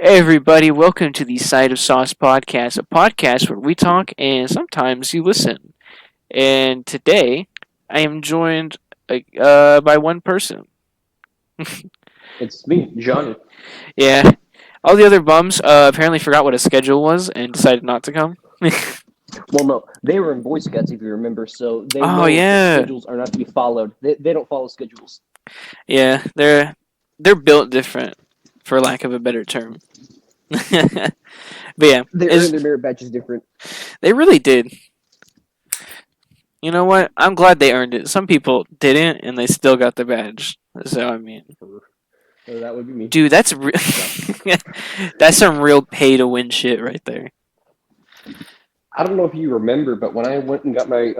Hey everybody, welcome to the Side of Sauce podcast, a podcast where we talk and sometimes you listen. And today, I am joined by one person. It's me, Jonnie. Yeah, all the other bums apparently forgot what a schedule was and decided not to come. Well, no, they were in Boy Scouts, if you remember, so they Oh know that yeah, schedules are not to be followed. They don't follow schedules. yeah, they're built different, for lack of a better term. But yeah, They earn their merit badges different. they really did. You know what? I'm glad they earned it. Some people didn't, and they still got the badge. So I mean, So that would be me. dude, that's Yeah. that's some real pay to win shit right there. I don't know if you remember, but when I went and got my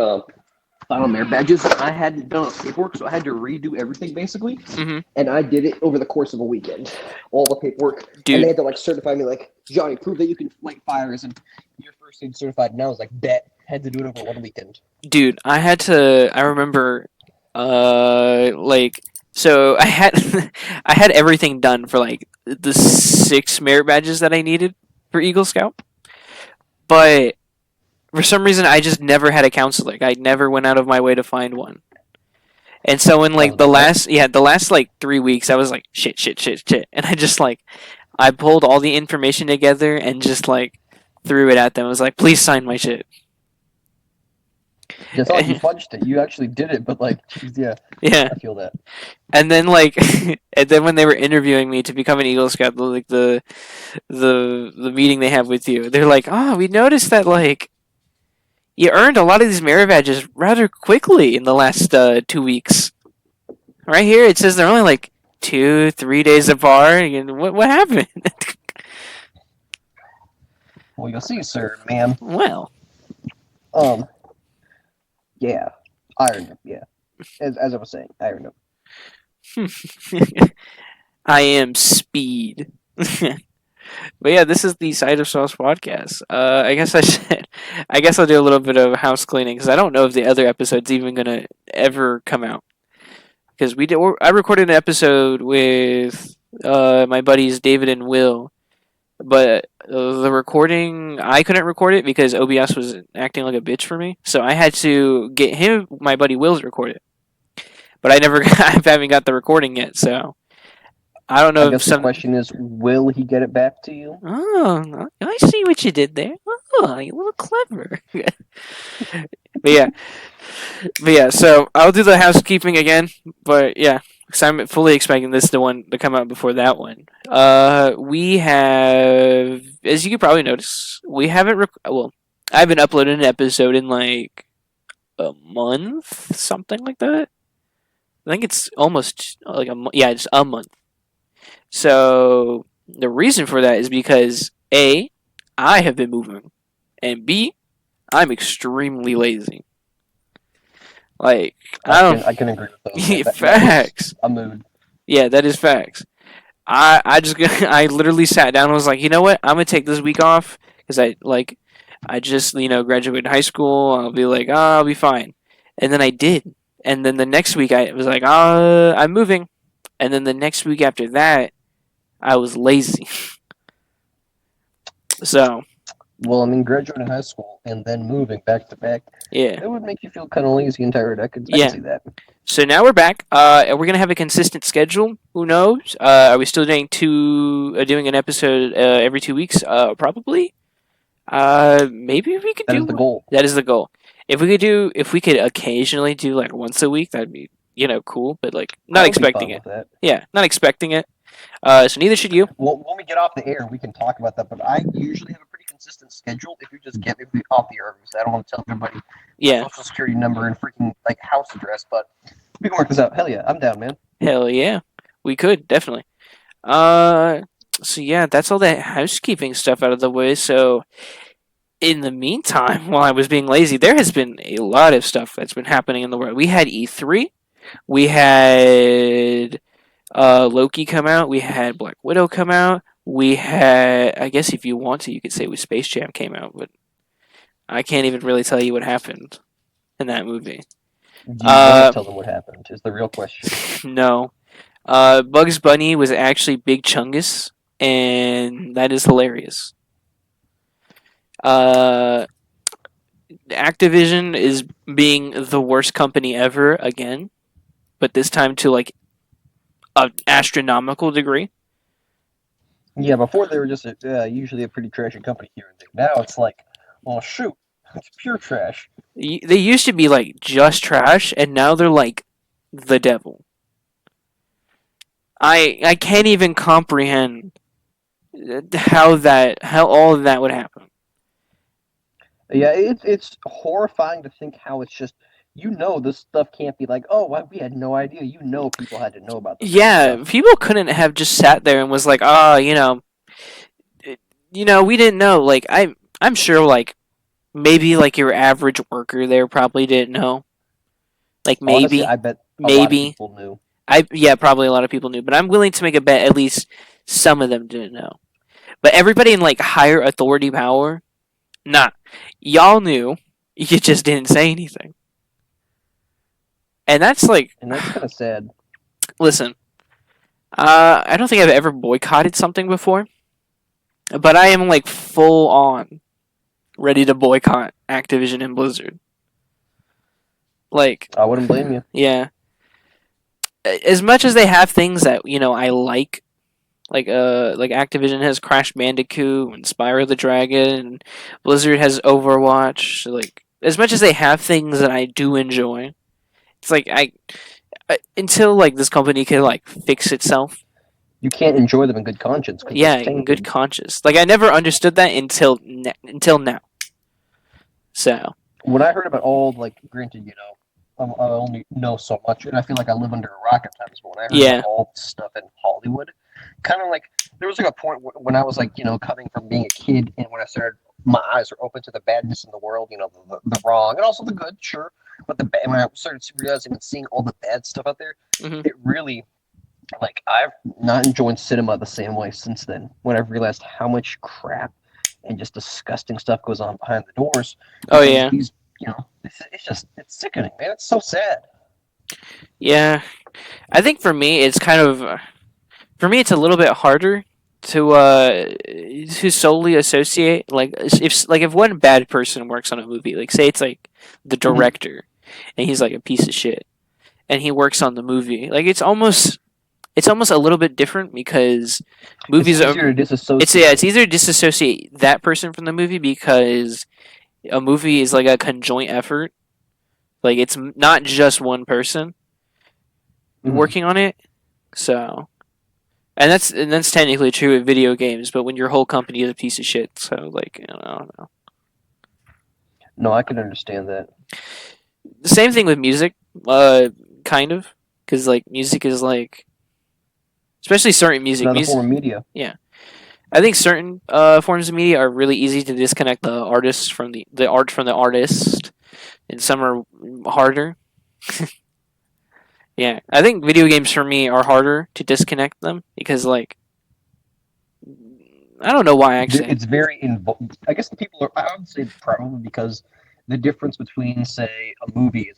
final merit badges, I hadn't done paperwork, so I had to redo everything basically. Hmm. And I did it over the course of a weekend, all the paperwork, and they Dude, had to certify me, Johnny, prove that you can light fires, and you're first aid certified. And I was like, bet. Had to do it over one weekend. dude, I had to. I remember, like, so I had I had everything done for like the 6 merit badges that I needed for Eagle Scout, but for some reason I just never had a counselor. Like, I never went out of my way to find one. And so in That like was my fault. the last like 3 weeks, I was like shit, and I just like I pulled all the information together and just like threw it at them. I was like, please sign my shit. It's not like you fudged it. You actually did it, but geez, yeah, Yeah, I feel that. and then like and then when they were interviewing me to become an Eagle Scout, like the meeting they have with you, they're like, oh, we noticed that like you earned a lot of these merit badges rather quickly in the last 2 weeks. Right here, it says they're only like 2, 3 days apart. And what happened? Well, you'll see, sir, ma'am. Well, Um, yeah, iron them. Yeah, as I was saying, iron them. I am speed. But yeah, this is the Side of Sauce podcast. I guess I should. I guess I'll do a little bit of house cleaning because I don't know if the other episode's even gonna ever come out. Because we did. I recorded an episode with my buddies David and Will, but the recording I couldn't record it because OBS was acting like a bitch for me. So I had to get him, my buddy Will, to record it. But I never, I haven't got the recording yet. So I don't I know if guess the some. question is, will he get it back to you? Oh, I see what you did there. Oh, you little clever. But yeah, but yeah. So I'll do the housekeeping again. But yeah, because I'm fully expecting this the one to come out before that one. We have, as you could probably notice, we haven't. Well, I haven't uploaded an episode in like a month, something like that. I think it's almost like a month. Yeah, it's a month. So the reason for that is because A, I have been moving, and B, I'm extremely lazy. Like, I I can agree with those. don't. That is Facts. a mood. Yeah, that is facts. I just I literally sat down and was like, you know what? I'm gonna take this week off because I just graduated high school. I'll be like, oh, I'll be fine. And then I did. And then the next week I was like, I'm moving. And then the next week after that, I was lazy. So Well, I mean, graduating high school and then moving back to back, yeah, it would make you feel kind of lazy and tired. I can yeah. see that. So now we're back. And we're gonna have a consistent schedule. Who knows? Are we still doing an episode every 2 weeks? Probably. Maybe we could That do is the one. goal. That is the goal. If we could occasionally do like once a week, that'd be cool. But like not I would be expecting fine it. with that. Yeah, not expecting it. So neither should you. Well, when we get off the air, we can talk about that. But I usually have a pretty consistent schedule. If you just get me off the air, because I don't want to tell everybody my Yeah. social security number and freaking house address. But we can work this out. Hell yeah, I'm down, man. Hell yeah. We could definitely. Uh. So yeah, that's all that housekeeping stuff out of the way. So in the meantime, while I was being lazy, there has been a lot of stuff that's been happening in the world. We had E3. We had Loki come out. We had Black Widow come out. We had, I guess, if you want to, you could say with Space Jam came out, but I can't even really tell you what happened in that movie. Do you want Uh, to tell them what happened? Is the real question. no. Bugs Bunny was actually Big Chungus, and that is hilarious. Uh, Activision is being the worst company ever again, but this time to like an astronomical degree. Yeah, before they were just usually a pretty trashy company here and there. Now it's like, well, shoot, it's pure trash. They used to be like just trash, and now they're like the devil. I can't even comprehend how all of that would happen. Yeah, it's horrifying to think how it's just this stuff can't be like, oh, we had no idea. People had to know about this Yeah, stuff. people couldn't have just sat there and was like, "Ah, we didn't know." Like I'm sure like maybe like your average worker there probably didn't know. Like Honestly, I maybe bet a lot of maybe people knew. I yeah, probably a lot of people knew, but I'm willing to make a bet at least some of them didn't know. But everybody in like higher authority power, nah, y'all knew. You just didn't say anything. And that's like, And that's kind of sad. listen, I don't think I've ever boycotted something before, but I am like full on ready to boycott Activision and Blizzard. Like, I wouldn't blame you. yeah, as much as they have things that I like Activision has Crash Bandicoot and Spyro the Dragon, and Blizzard has Overwatch. Like, as much as they have things that I do enjoy, it's like until like this company can like fix itself. You can't enjoy them in good conscience because Yeah, it's in good tainted. conscience. Like I never understood that until now. So When I heard about all, like, granted, I only know so much, and I feel like I live under a rock at times. But when I heard about yeah, all this stuff in Hollywood, kind of like there was like a point when I was like, coming from being a kid, and when I started, my eyes were open to the badness in the world, the wrong, and also the good, sure. But the bad, when I started realizing and seeing all the bad stuff out there, hmm it really, like, I've not enjoyed cinema the same way since then. When I've realized how much crap and just disgusting stuff goes on behind the doors, oh because yeah, these, it's sickening, man. It's so sad. yeah. I think for me, it's kind of for me, it's a little bit harder to solely associate like if one bad person works on a movie, like say it's like the Mhm. director, and he's like a piece of shit, and he works on the movie, like it's almost a little bit different because It's movies are easier to it's yeah it's disassociate. easier to disassociate that person from the movie because a movie is like a conjoint effort, like it's not just one person Mhm. working on it, so. And that's technically true with video games, but when your whole company is a piece of shit, so like I don't know. No, I can understand that. The same thing with music, kind of, because like music is like, especially certain It's music, another form of media. yeah. I think certain forms of media are really easy to disconnect the artist from the art from the artist, and some are harder. Yeah, I think video games for me are harder to disconnect them because like I don't know why actually. It's very involved. I guess the people are. I would say probably because the difference between, say, a movie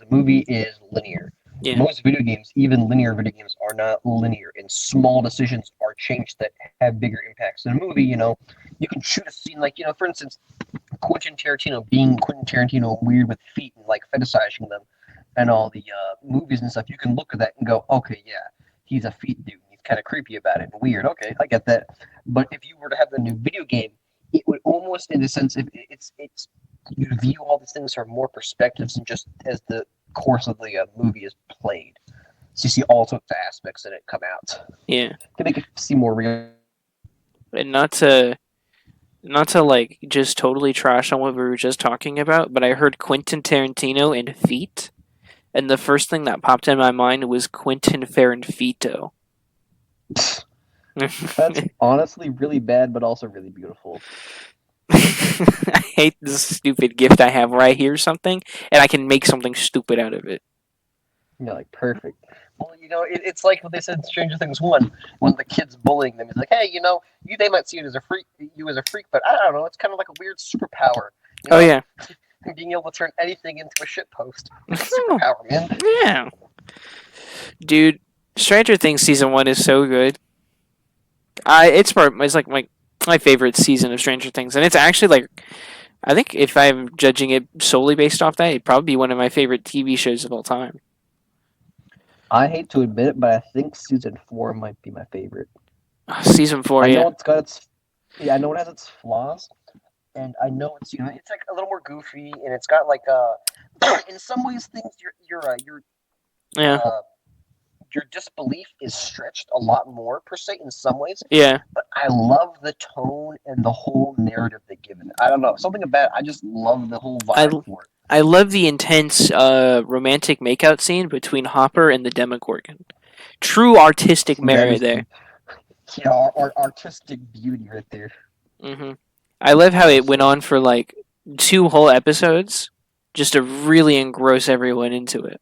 is linear. Yeah. Most video games, even linear video games, are not linear, and small decisions are changed that have bigger impacts. In a movie, you can shoot a scene like, for instance, Quentin Tarantino being Quentin Tarantino weird with feet and like fetishizing them and all the movies and stuff. You can look at that and go, okay, yeah, he's a feet dude. He's kind of creepy about it and weird. Okay, I get that. But if you were to have the new video game, it would almost, in a sense, if it's you view all these things from more perspectives and just as the course of the movie is played. So you see all sorts of aspects in it come out. Yeah. Can make it seem more real. And not to like just totally trash on what we were just talking about, but I heard Quentin Tarantino and feet, and the first thing that popped in my mind was Quentin Ferranfito. That's honestly really bad, but also really beautiful. I hate this stupid gift I have where I hear something and I can make something stupid out of it. You're like, perfect. Well, it's like what they said in Stranger Things 1, when the kid's bullying them. He's like, hey, they might see it as a freak, you as a freak, but I don't know. It's kind of like a weird superpower. You Oh know, yeah, being able to turn anything into a shit post. It's a superpower, man. yeah, dude. Stranger Things season 1 is so good. It's like my my favorite season of Stranger Things, and it's actually like I think if I'm judging it solely based off that, it'd probably be one of my favorite TV shows of all time. I hate to admit it, but I think season 4 might be my favorite. Season four, I yeah, know it's got its yeah, I know it has its flaws, and I know it's it's like a little more goofy, and it's got like in some ways things yeah, uh your disbelief is stretched a lot more per se in some ways, yeah. but I love the tone and the whole narrative they give it. I don't know, something about it, I just love the whole I vibe for it. I love the intense romantic makeout scene between Hopper and the Demogorgon. True artistic That merit is there. yeah, our artistic beauty right there. hmm I love how Well it went said. on for like two whole episodes, just to really engross everyone into it.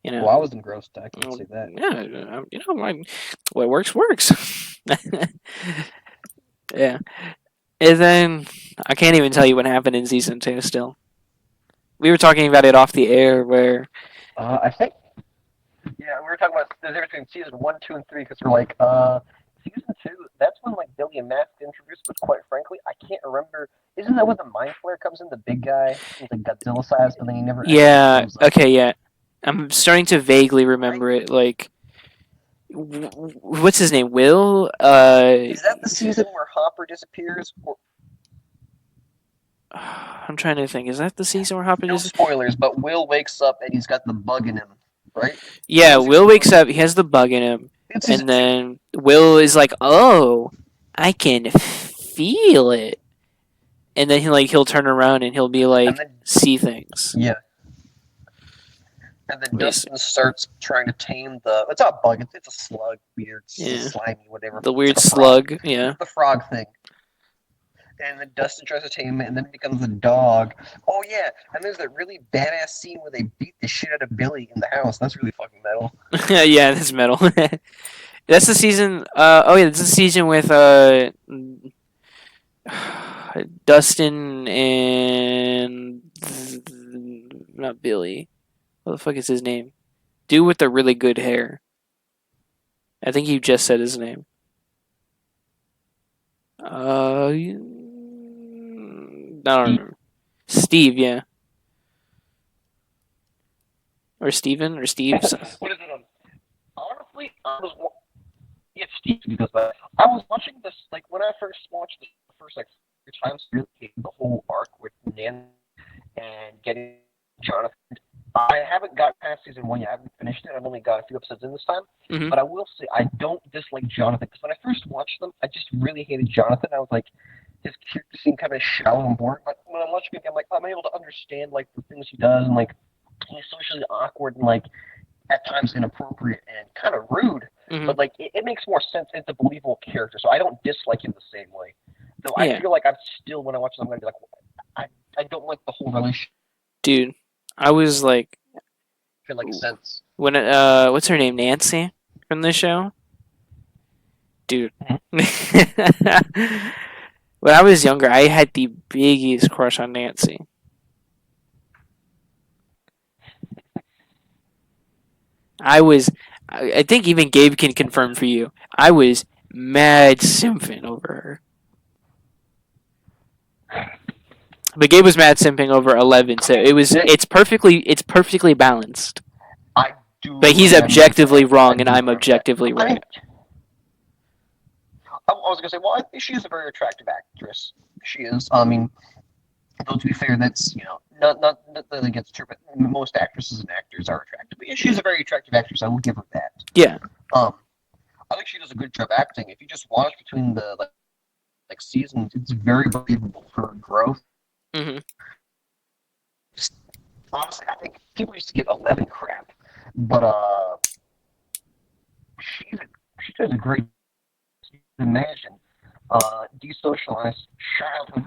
You know, Well, I was engrossed. I can well, say that. yeah, what works works. Yeah, and then I can't even tell you what happened in season two. Still, we were talking about it off the air where I think yeah, we were talking about the difference between season 1, 2, and 3 because we're like, season 2. That's when like Billy and Matt get introduced, but quite frankly, I can't remember. Isn't that when the Mind Flare comes in? The big guy, he's like Godzilla sized, but then he never actually yeah, shows up, okay, yeah, I'm starting to vaguely right? remember it. Like, what's his name? Will? Is that the season where Hopper disappears? Or, I'm trying to think. Is that the season where Hopper no just? spoilers, but Will wakes up and he's got the bug in him, right? Is Yeah, that Will season 2? wakes up. He has the bug in him, It's season and 2. then Will is like, "Oh, I can feel it," and then he'll turn around and he'll be And like, then see things. yeah, and then Basically. Dustin starts trying to tame the. It's not a bug. It's a slug, weird, Yeah, slimy, whatever. the It's weird like a frog. slug. Yeah, The frog thing. And then Dustin tries to tame it, and then it becomes a dog. Oh yeah, and there's that really badass scene where they beat the shit out of Billy in the house. That's really fucking metal. yeah, that's metal. That's the season. Oh yeah, that's the season with Dustin and not Billy. What the fuck is his name? Dude with the really good hair. I think you just said his name. I don't remember. Steve, yeah, or Steven, or Steve. What is it on? Honestly, I was it's Steve because I was watching this like when I first watched the first like 3 times. Really the whole arc with Nan and getting Jonathan. I haven't got past season 1 yet. I haven't finished it. I've only got a few episodes in this time. hmm But I will say I don't dislike Jonathan because when I first watched them, I just really hated Jonathan. I was like, his character seemed kind of shallow and boring. But when I'm watching it, I'm like, I'm able to understand like the things he does and like he's socially awkward and like at times inappropriate and kind of rude. hmm But like it makes more sense. It's a believable character, so I don't dislike him the same way. Though I Yeah, feel like I'm still when I watch them, I'm gonna be like, I I don't like the whole relationship. dude. I was like, Feel like sense. when what's her name? Nancy from the show, dude. When I was younger, I had the biggest crush on Nancy. I was, I think even Gabe can confirm for you. I was mad simping over her. But Gabe was mad simping over 11, I so mean, it's perfectly balanced. I do But he's remember objectively that. I wrong, and do I'm remember that. objectively I mean, right. I was gonna say, well, I think she is a very attractive actress. She is. I mean, though to be fair, that's not that against her, but most actresses and actors are attractive. But yeah, she's a very attractive actress. I will give her that. Yeah. Um, I think she does a good job acting. If you just watch between the like seasons, it's very believable for her growth. hmm Just, honestly, I think people used to give 11 crap, but she's a, she does a great. Imagine desocialized childhood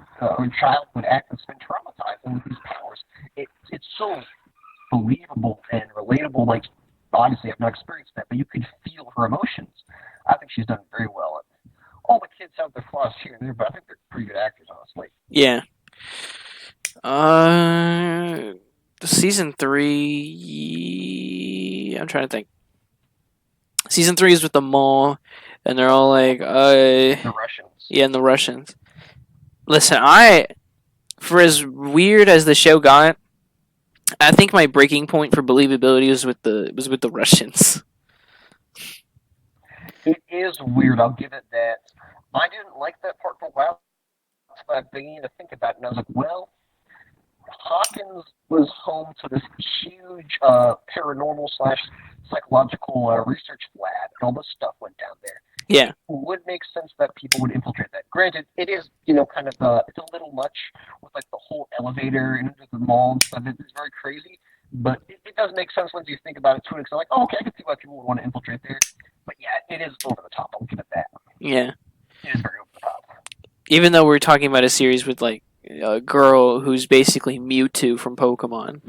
actor that's been traumatized and with these powers. It's so believable and relatable. Like obviously, I've not experienced that, but you could feel her emotions. I think she's done very well. All the kids have their flaws here and there, but I think they're pretty good actors, honestly. Yeah. Uh, season three. I'm trying to think. Season three is with the mall, and they're all like, The Russians. Yeah, and the Russians. Listen, for as weird as the show got, I think my breaking point for believability was with the Russians. It is weird. I'll give it that. I didn't like that part for a while, but I began to think about it, and I was like, well, Hawkins was home to this huge paranormal slash psychological research lab, and all this stuff went down there. Yeah, It would make sense that people would infiltrate that. Granted, it is kind of it's a little much with like the whole elevator and into the mall and stuff. It's very crazy, but it does make sense once you think about it too. It's like, oh, okay, I can see why people would want to infiltrate there. But yeah, it is over the top. I'll give it that. yeah. It is very over the top. Even though we're talking about a series with like a girl who's basically Mewtwo from Pokemon,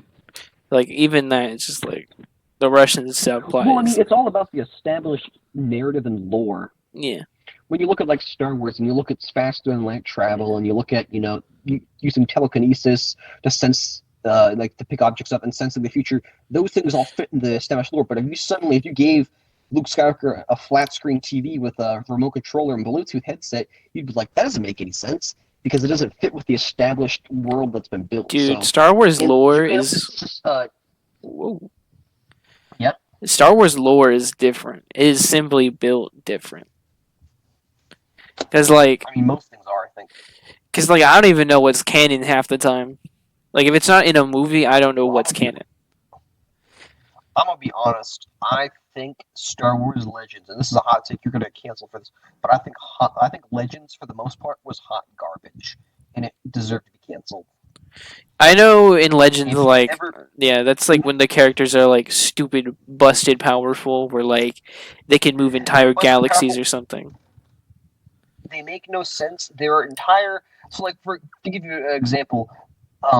like even that, it's just like the Russians Well, I mean, applies. it's all about the established narrative and lore. Yeah, When you look at like Star Wars and you look at faster than light travel and you look at using telekinesis to sense like to pick objects up and sensing the future, those things all fit in the established lore. But if you gave Luke Skywalker a flat screen TV with a remote controller and Bluetooth headset, you'd be like, that doesn't make any sense because it doesn't fit with the established world that's been built. dude, So, Star Wars and lore even if is it's whoa. yeah, Star Wars lore is different. It is simply built different. Cause like, I mean, most things are, I think. cause like, I don't even know what's canon half the time. Like, if it's not in a movie, I don't know Well, what's canon. I'm gonna be honest. I think Star Wars Legends, and this is a hot take. You're gonna cancel for this, but I think Legends for the most part was hot garbage, and it deserved to be canceled. I know in Legends, If you like, ever, yeah, that's like when the characters are like stupid, busted, powerful, where like they can move they're entire busted galaxies powerful. or something. They make no sense. There are entire. So, like, to give you an example,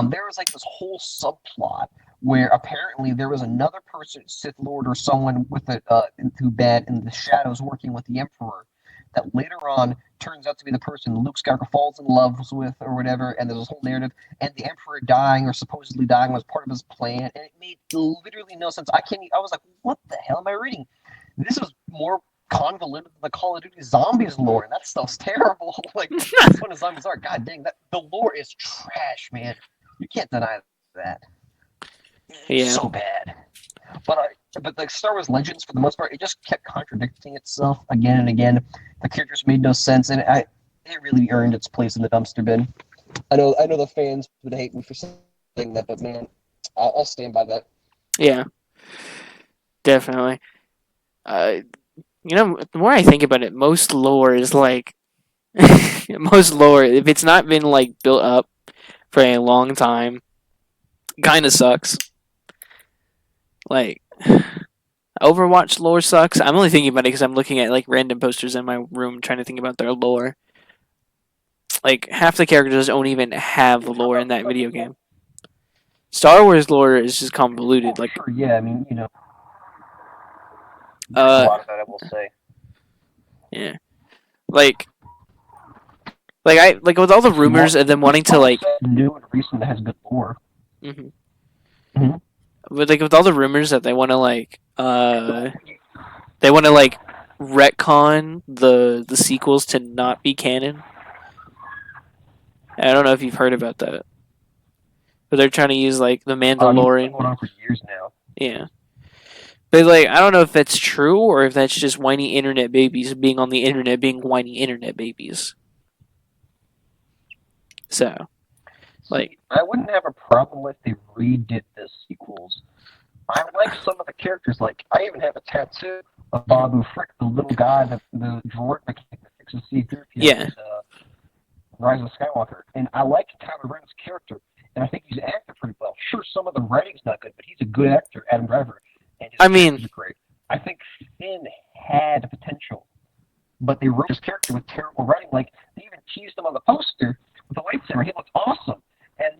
there was like this whole subplot where apparently there was another person, Sith Lord or someone with it who bad in the shadows working with the Emperor. That later on turns out to be the person Luke Skywalker falls in love with or whatever, and there's this whole narrative, and the Emperor dying or supposedly dying was part of his plan, and it made literally no sense. I was like, what the hell am I reading? This is more convoluted than the Call of Duty Zombies lore, and that stuff's terrible. Like, that's what the zombies are. God dang, that the lore is trash, man. You can't deny that. It's Yeah, so bad. But but like Star Wars Legends, for the most part, it just kept contradicting itself again and again. The characters made no sense, and it really earned its place in the dumpster bin. I know the fans would hate me for saying that, but man, I'll stand by that. yeah, definitely. Uh, the more I think about it, most lore is like most lore. If it's not been like built up for a long time, kind of sucks. Like Overwatch lore sucks. I'm only thinking about it because I'm looking at like random posters in my room trying to think about their lore. Like half the characters don't even have lore in that video game. Star Wars lore is just convoluted. Oh, Like, sure, yeah. I mean, there's a uh, lot of that, I will say. yeah, like, like with all the rumors of them wanting to Star Wars like, new and recent that has good lore. mm-hmm. Mm-hmm. But like with all the rumors that they want to like, they want to like retcon the sequels to not be canon. I don't know if you've heard about that, but they're trying to use like the I mean, it's been Mandalorian. going on for years now. Yeah, but like I don't know if that's true or if that's just whiny internet babies being on the internet being whiny internet babies. So like, See, I wouldn't have a problem if they redid the sequels. I like some of the characters. Like, I even have a tattoo of mhm. Babu Frick, the little guy, the droid mechanic that fixes C-3PO Yeah, in Rise of Skywalker. And I like Tyler Ren's character, and I think he's acted pretty well. Sure, some of the writing's not good, but he's a good actor, Adam Driver, and his I mean, characters are great. I think Finn had potential, but they wrote his character with terrible writing. Like, they even teased him on the poster with a lightsaber. He looked awesome. And,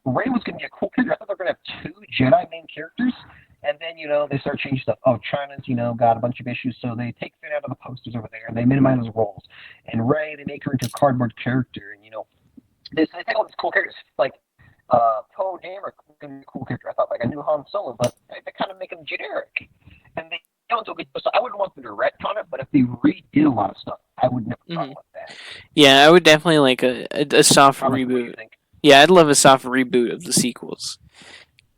Ray was going to be a cool character. I thought they were going to have two Jedi main characters. And then, they start changing stuff. Oh, China's, got a bunch of issues, so they take Finn out of the posters over there, and they minimize his roles. And Ray, they make her into a cardboard character. And, they take all these cool characters. Like, Poe Dameron was going to be a cool character, I thought. Like, I knew Han Solo, but they kind of make him generic. And they So I wouldn't want them to retcon it, but if they redid a lot of stuff, I would never Hmm. problem with that. Yeah, I would definitely like a soft Honestly, what do you reboot. think? Yeah, I'd love a soft reboot of the sequels.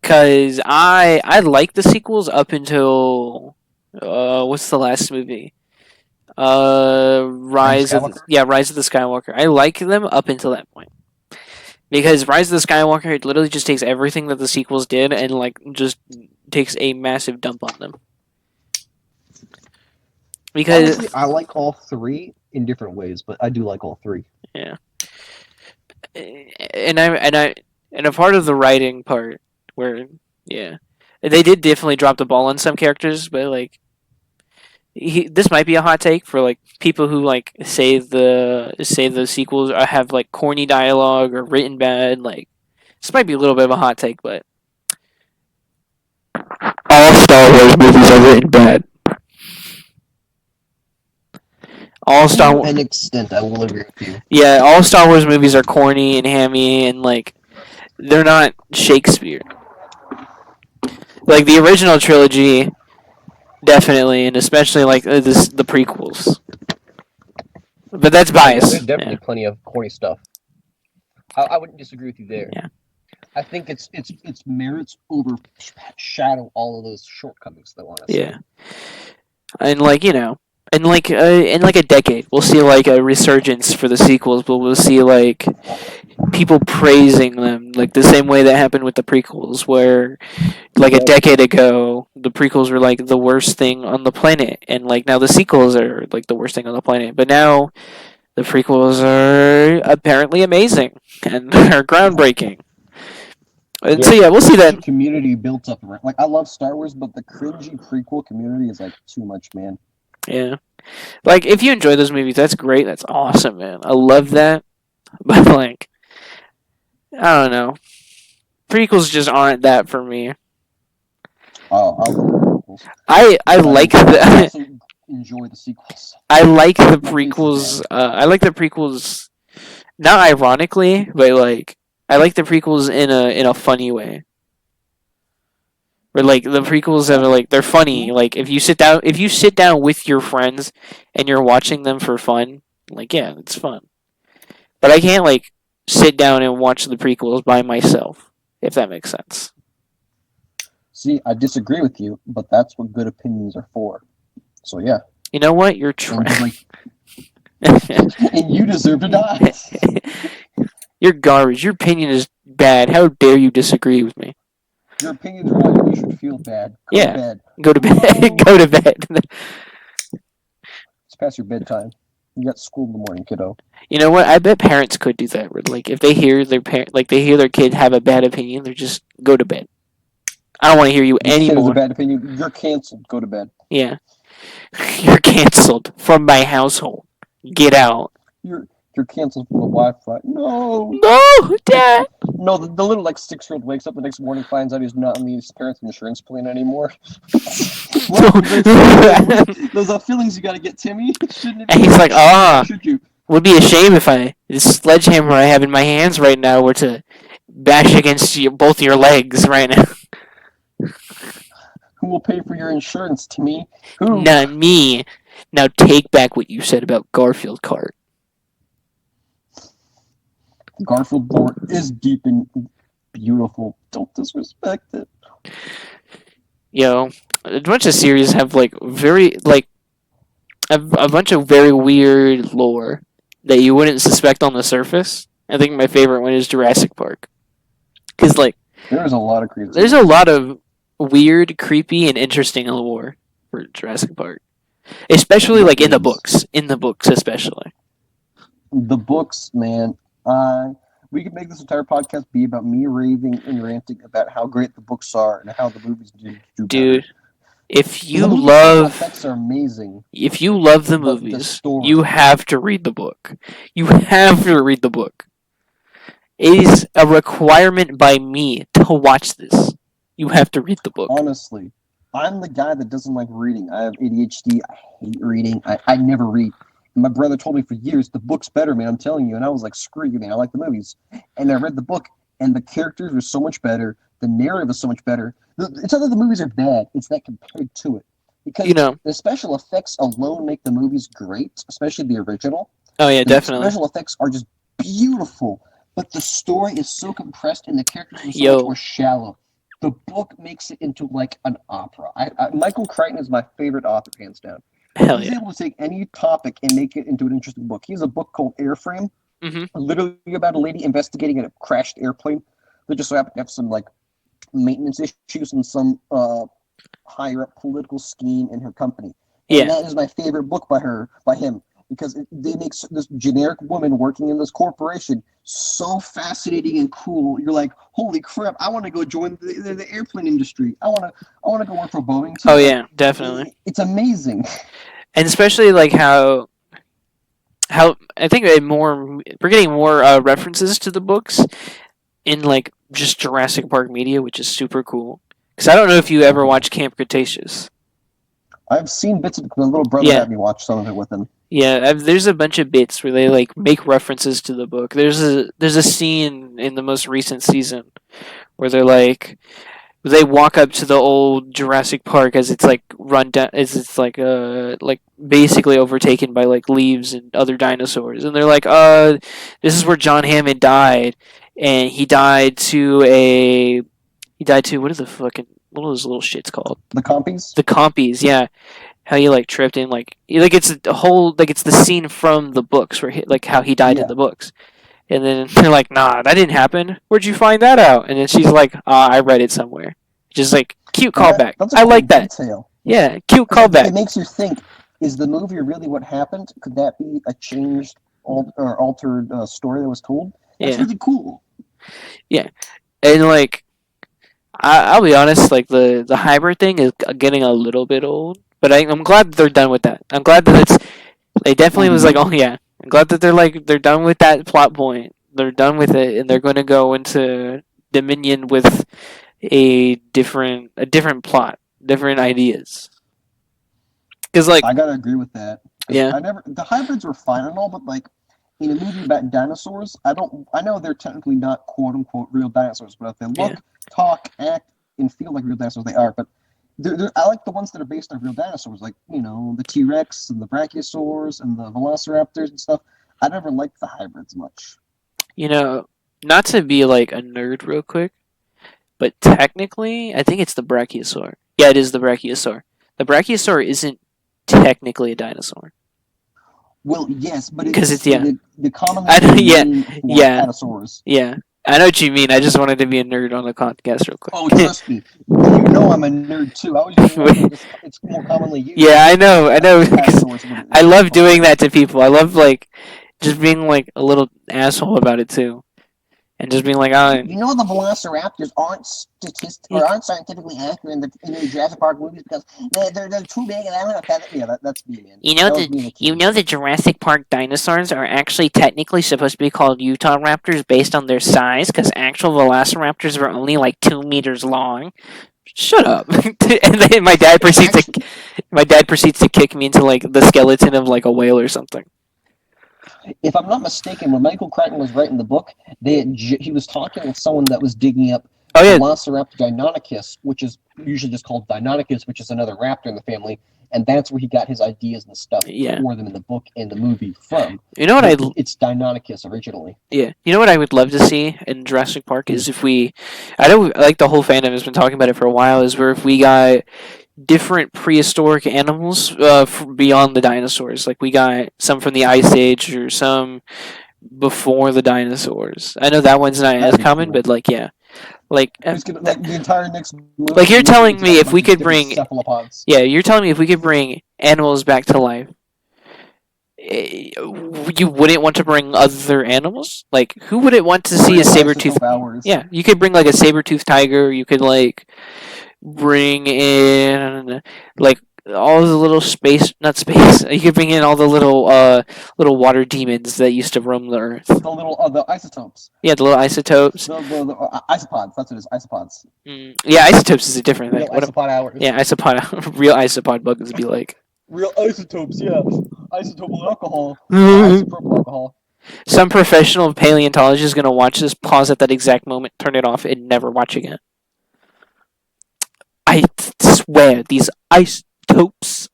Cause I like the sequels up until what's the last movie? Rise of Rise of Skywalker. Rise of the Skywalker. I like them up until that point. Because Rise of the Skywalker it literally just takes everything that the sequels did and like just takes a massive dump on them. Honestly, Because I like all three in different ways, but I do like all three. yeah, and a part of the writing part where yeah, they did definitely drop the ball on some characters, but like this might be a hot take for like people who like say the sequels have like corny dialogue or written bad. Like this might be a little bit of a hot take, but all Star Wars movies are written bad. All Star To Wars, an extent, I will agree with you. yeah, all Star Wars movies are corny and hammy and like they're not Shakespeare. Like the original trilogy, definitely, and especially like the prequels. But that's Oh yeah, there's bias. definitely Yeah, plenty of corny stuff. I wouldn't disagree with you there. yeah, I think its merits overshadow all of those shortcomings, though. yeah. Honestly, And like in like a decade, we'll see like a resurgence for the sequels, but we'll see like people praising them, like the same way that happened with the prequels, where like a yep, decade ago the prequels were like the worst thing on the planet, and like now the sequels are like the worst thing on the planet. But now the prequels are apparently amazing and are groundbreaking. And so yep. yeah, The we'll see that. cringy community built up around. Like I love Star Wars, but the cringy prequel community is like too much, man. Yeah, like if you enjoy those movies, that's great. That's awesome, man. I love that. But like, I don't know, prequels just aren't that for me. I love the prequels, I but like I the also enjoy the sequels. I like the My case is bad. prequels. I like the prequels. Not ironically, but like I like the prequels in a funny way. Where like the prequels have Oh, like they're funny. hmm? Like if you sit down with your friends and you're watching them for fun, like yeah, it's fun. But I can't like sit down and watch the prequels by myself, if that makes sense. See, I disagree with you, but that's what good opinions are for. So yeah, You know what? You're and just like tra- and you deserve to die. You're garbage. Your opinion is bad. How dare you disagree with me? Your opinion's wrong, and you should feel bad. Go to Yeah, bed. go to bed. No, Go to bed. it's past your bedtime. You got school in the morning, kiddo. You know what? I bet parents could do that. Where, like, if they hear their parent, like they hear their kid have a bad opinion, they're just go to bed. I don't want to hear you Your kid has a anymore. bad opinion. You're canceled. Go to bed. Yeah, you're canceled from my household. Get out. You're you're canceled from the Wi-Fi. No, No, Dad. no. The little like 6-year-old wakes up the next morning, finds out he's not on his parents' insurance plan anymore. What happened? Those feelings you got to get, Timmy. Shouldn't it And be? he's like, Why ah, should you? would be a shame if I this sledgehammer I have in my hands right now were to bash against both your legs right now. Who will pay for your insurance, Timmy? Who? Not me. Now take back what you said about Garfield Kart. Garfield lore is deep and beautiful. Don't disrespect it. Yo, a bunch of series have like very like a bunch of very weird lore that you wouldn't suspect on the surface. I think my favorite one is Jurassic Park because like There's a lot of crazy there's a stuff. lot of weird, creepy, and interesting lore for Jurassic Park, especially There like is. in the books especially. The books, man. I we could make this entire podcast be about me raving and ranting about how great the books are and how the movies do better. Dude, if Because the you movie special love effects are amazing, the but the movies, you story, have to read the book. You have to read the book. It is a requirement by me to watch this. You have to read the book. honestly, I'm the guy that doesn't like reading. I have ADHD. I hate reading. I never read. My brother told me for years the book's better, man. I'm telling you, and I was like, screw you, man. I like the movies, and I read the book, and the characters are so much better. The narrative is so much better. It's not that the movies are bad; it's that compared to it. you because know. the special effects alone make the movies great, especially the original. Oh yeah, The definitely. special effects are just beautiful, but the story is so compressed and the characters are so much more Yo, shallow. The book makes it into like an opera. Michael Crichton is my favorite author, hands down. hell He's yeah. able to take any topic and make it into an interesting book. He has a book called Airframe, Hmm. literally about a lady investigating a crashed airplane that just so happened to have some like maintenance issues and some higher up political scheme in her company. And Yeah. that is my favorite book by him, because they make this generic woman working in this corporation so fascinating and cool. You're like, holy crap! I want to go join the airplane industry. I want to go work for Boeing Oh too. Like, yeah, definitely. it's amazing. And especially like how I think we're getting more references to the books in like just Jurassic Park media, which is super cool. Because I don't know if you ever Mhm. watched Camp Cretaceous. I've seen bits of it. My little brother Yeah, had me watch some of it with him. yeah. There's a bunch of bits where they like make references to the book. There's a scene in the most recent season where they walk up to the old Jurassic Park as it's like run down, as it's like basically overtaken by like leaves and other dinosaurs, and they're like, this is where John Hammond died, and he died to what are those little shits called? The compies. The compies, yeah. How he like tripped in like it's a whole like it's the scene from the books where like how he died in Yeah, the books. And then they're like, nah, that didn't happen. Where'd you find that out? And then she's like, I read it somewhere. Just like, cute and callback. that's a I cool like that. detail Yeah, cute because it callback. makes you think: is the movie really what happened? Could that be a changed or altered story that was told? That's Yeah, really cool. yeah. And like, I'll be honest, like the hybrid thing is getting a little bit old. But I'm glad that they're done with that. I'm glad that they definitely was like, Mm-hmm. oh yeah. I'm glad that they're done with that plot point. They're done with it, and they're going to go into Dominion with a different plot, different ideas. Because like, I gotta agree with that because yeah, I never the hybrids were fine and all, but like in a movie about dinosaurs, I know they're technically not quote unquote real dinosaurs, but if they yeah, look, talk, act, and feel like real dinosaurs, they are. But I like the ones that are based on real dinosaurs, like the T Rex and the Brachiosaurs and the Velociraptors and stuff. I never liked the hybrids much. you know, not to be like a nerd real quick, but technically, I think it's the Brachiosaur. Yeah, it is the Brachiosaur. The Brachiosaur isn't technically a dinosaur Well, yes, but because it's it's yeah, the commonly I know, given yeah, name for yeah, Apatosaurus. yeah. I know what you mean. I just wanted to be a nerd on the podcast real Oh, quick. trust me, you know I'm a nerd too. I was using one that just it's more commonly used. Yeah, I I think know, because Apatosaurus I would be love doing fine. that to people. I love like just being like a little asshole about it too, and just being like, oh, You know the Velociraptors you, aren't scientifically accurate in the Jurassic Park movies because they're too big and I don't have feathers. Yeah, that's me, man. you know That was the me as a you kid. know the Jurassic Park dinosaurs are actually technically supposed to be called Utah Raptors based on their size, because actual Velociraptors were only like 2 meters long. Shut up! And then Actually, my dad proceeds to kick me into like the skeleton of like a whale or something. if I'm not mistaken, when Michael Crichton was writing the book, he was talking with someone that was digging up Oh yeah, Velociraptor deinonychus, which is usually just called Deinonychus, which is another raptor in the family, and that's where he got his ideas and stuff yeah. for them in the book and the movie from. You know what But I it's Deinonychus originally. Yeah, you know what I would love to see in Jurassic Park Hmm. is if we, I know like the whole fandom has been talking about it for a while, is where if we got different prehistoric animals beyond the dinosaurs, like we got some from the Ice Age or some before the dinosaurs. I know that one's not as That'd be common, cool. but like yeah, like Just gonna like the entire next like you're movie. telling It's me about a if we bunch of could different bring cephalopods. yeah, you're telling me if we could bring animals back to life, eh, you wouldn't want to bring other animals? Like, who wouldn't want to see a Real saber tooth? isotope hours. Yeah, you could bring like a saber tooth tiger. You could like bring in like all the little space, not space. You could bring in all the little water demons that used to roam the earth. The little the isotopes. Yeah, the little isotopes. The isopods. That's what it is. Isopods. Yeah, isotopes is a different thing. Real isopod hours. Yeah, isopod, real isopod bugs be like. Real isotopes. Yeah. Isotopal alcohol. Isopropyl alcohol. Some professional paleontologist is gonna watch this, pause at that exact moment, turn it off, and never watch again. I swear these isotopes. isotopes?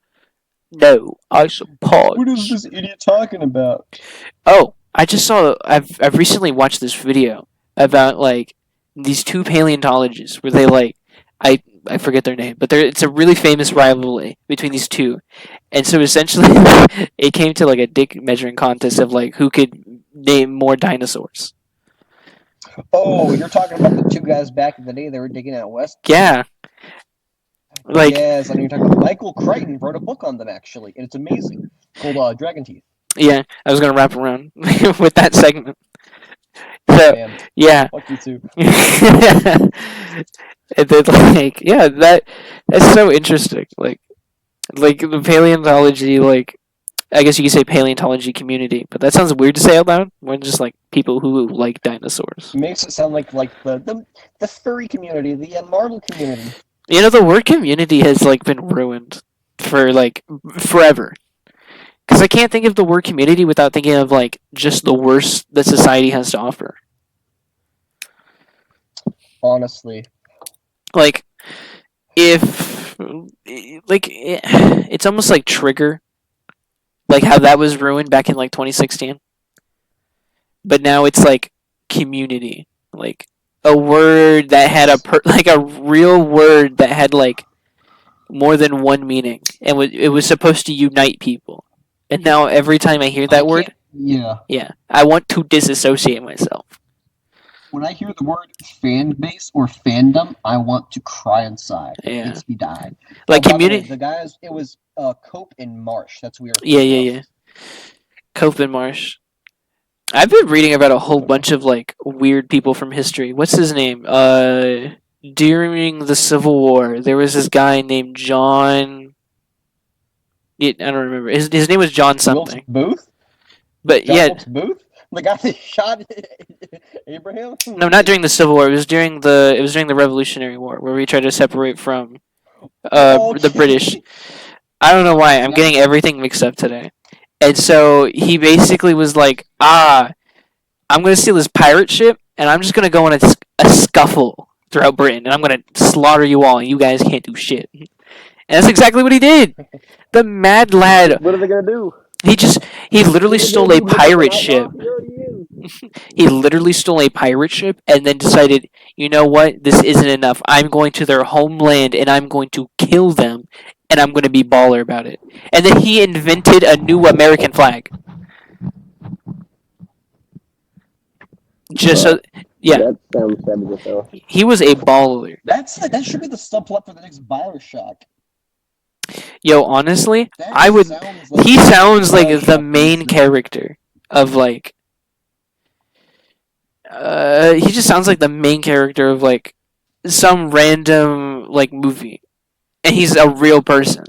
No, What is isopods. this idiot talking about? Oh, I just saw. I've recently watched this video about like these two paleontologists where they like I forget their name, but it's a really famous rivalry between these two, and so essentially it came to like a dick measuring contest of like who could name more dinosaurs. Oh, you're talking about the two guys back in the day that were digging out west? Yeah, like Yes, I know you're talking about. Michael Crichton wrote a book on them, actually, and it's amazing. It's called Dragon Teeth. yeah, I was gonna wrap around with that segment. Oh, So man. yeah, Fuck you, too. and then like yeah, that's so interesting. Like the paleontology, like I guess you could say paleontology community, but that sounds weird to say out loud. More than just like people who like dinosaurs. Makes it sound like the furry community, the Marvel community. You know, the word community has like been ruined for like forever. Because I can't think of the word community without thinking of like just the worst that society has to offer. Honestly. Like if like it's almost like trigger, like how that was ruined back in like 2016. But now it's like community, like a word that had like a real word that had like more than one meaning, and it was supposed to unite people. And now every time I hear I that can't. word, Yeah. yeah, I want to disassociate myself. When I hear the word fan base or fandom, I want to cry inside. It Yeah, makes me die. Oh, like by the way, community. the guys, it was Cope and Marsh. That's who we were Yeah, thinking yeah, of. yeah. Cope and Marsh. I've been reading about a whole Cope and bunch Marsh. of like weird people from history. What's his name? During the Civil War, there was this guy named John. Yeah, I don't remember. His name was John Wilkes something. Booth? But John yeah, Wilkes Booth? The guy that shot Abraham? no, not during the Civil War. It was during the Revolutionary War where we tried to separate from Oh, the British. okay. I don't know why. I'm Yeah. getting everything mixed up today. And so he basically was like, I'm going to steal this pirate ship and I'm just going to go on a scuffle throughout Britain and I'm going to slaughter you all and you guys can't do shit. And that's exactly what he did. The mad lad, What are they gonna do? he just, he literally What are they stole gonna a do? Make him an pirate outlaw? ship. He already is. He literally stole a pirate ship and then decided, you know what, this isn't enough. I'm going to their homeland and I'm going to kill them and I'm going to be baller about it. And then he invented a new American flag. Just so, yeah, That sounds savage though. he was a baller. That should be the subplot for the next Bioshock. Yo, honestly, That I would. sounds like He sounds like the Bioshock main needs to. character of like. He just sounds like the main character of like some random like movie, and he's a real person.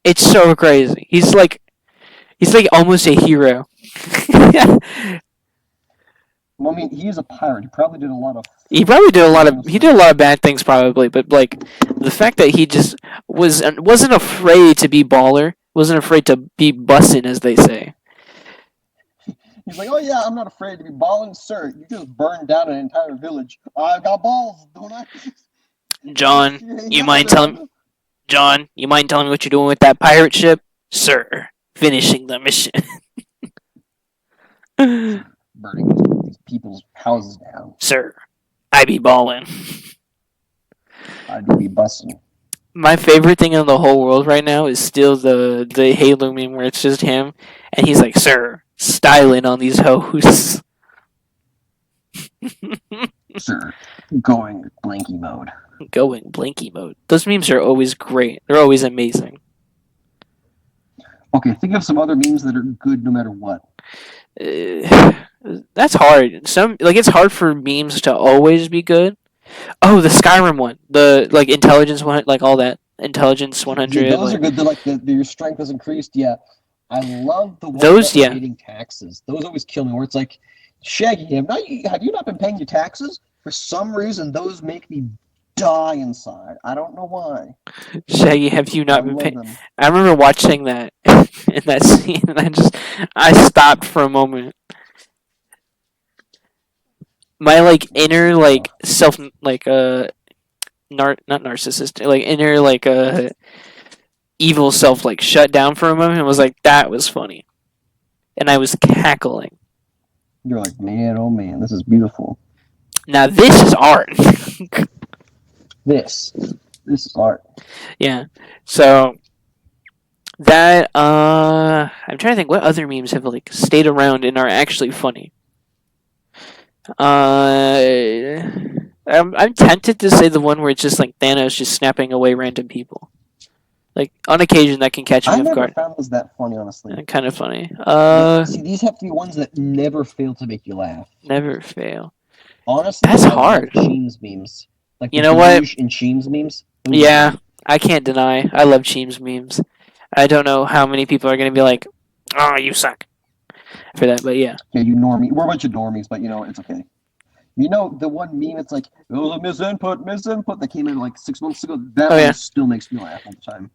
It's so crazy. He's like almost a hero. Well, I mean, he's a pirate. He probably did a lot of. He probably did a lot of criminal he did a stuff. lot of bad things probably, but like the fact that he just wasn't afraid to be baller, wasn't afraid to be bussin', as they say. He's like, oh yeah, I'm not afraid to be balling, sir. You just burned down an entire village. I've got balls, don't I? John, You ain't you never mind telling done. John, you mind telling me what you're doing with that pirate ship? Sir, finishing the mission. Burning these people's houses down. Sir, I be ballin'. I do be busting. My favorite thing in the whole world right now is still the Halo meme where it's just him and he's like, "Sir, styling on these hoes." Sir, going blanky mode. Going blinky mode. Those memes are always great. They're always amazing. Okay, think of some other memes that are good no matter what. That's hard. Some like it's hard for memes to always be good. Oh, the Skyrim one, the like intelligence one, like all that intelligence Yeah, 100. those are Like good. They're like your strength is increased. Yeah, I love the ones those, about yeah. evading taxes. Those always kill me. Where it's like, Shaggy, have you not been paying your taxes? For some reason, those make me die inside. I don't know why. Shaggy, have you I not been love paying? them. I remember watching that in that scene, and I stopped for a moment. My like inner like self like not narcissist like inner like evil self like shut down for a moment and was like, "That was funny," and I was cackling. You're like, man, oh man, this is beautiful. Now this is art. This, this is art. Yeah. So that I'm trying to think what other memes have like stayed around and are actually funny. I'm tempted to say the one where it's just like Thanos just snapping away random people. Like on occasion that can catch me I off never guard. found this that funny, honestly. Kind of funny. Like, see, these have to be ones that never fail to make you laugh. Never fail. Honestly, That's I love hard. Cheems memes. Like You the know what? Bruges and Cheems memes. Those are Yeah, great. I can't deny. I love Cheems memes. I don't know how many people are gonna be like, "Oh, you suck" for that, but yeah. Yeah, you normie. We're a bunch of normies, but you know, it's okay. You know, the one meme, it's like, it was a misinput that came in like 6 months ago. That Oh one yeah, still makes me laugh all the time.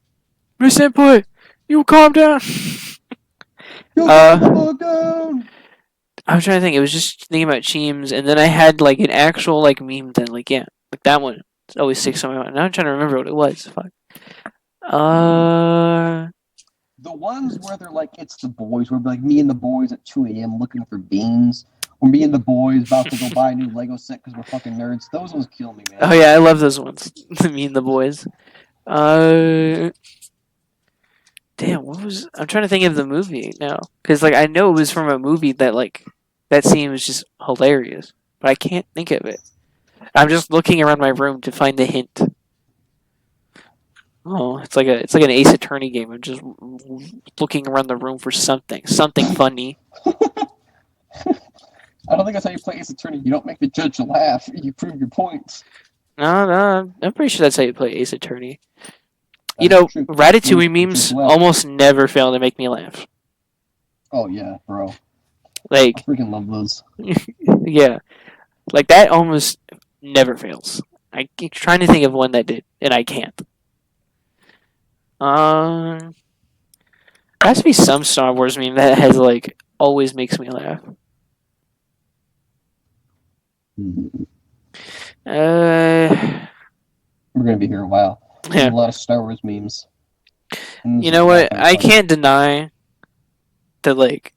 Miss Input, you calm down. You calm the Uh, fuck down! I was trying to think. It was just thinking about Cheems, and then I had like an actual like meme that like yeah, like that one always sticks on my mind. Now I'm trying to remember what it was. Fuck. Uh, The ones where they're like, it's the boys, where like me and the boys at 2 a.m. looking for beans, or me and the boys about to go buy a new Lego set because we're fucking nerds. Those ones kill me, oh man. yeah, I love those ones. Me and the boys. Uh, damn, what was? I'm trying to think of the movie now because like I know it was from a movie that like that scene was just hilarious, but I can't think of it. I'm just looking around my room to find the hint. Oh, it's like an Ace Attorney game. I'm just looking around the room for something funny. I don't think that's how you play Ace Attorney. You don't make the judge laugh. You prove your points. No, no, I'm pretty sure that's how you play Ace Attorney. You That is know, true. Ratatouille Prove the judge memes left. almost never fail to make me laugh. Oh yeah, bro. I Like, freaking love those. yeah, like that almost never fails. I keep trying to think of one that did, and I can't. Um, there has to be some Star Wars meme that has like always makes me laugh. Mhm. Uh, We're gonna be here a while. There's yeah. a lot of Star Wars memes. And You this know is not what? very I funny. can't deny that like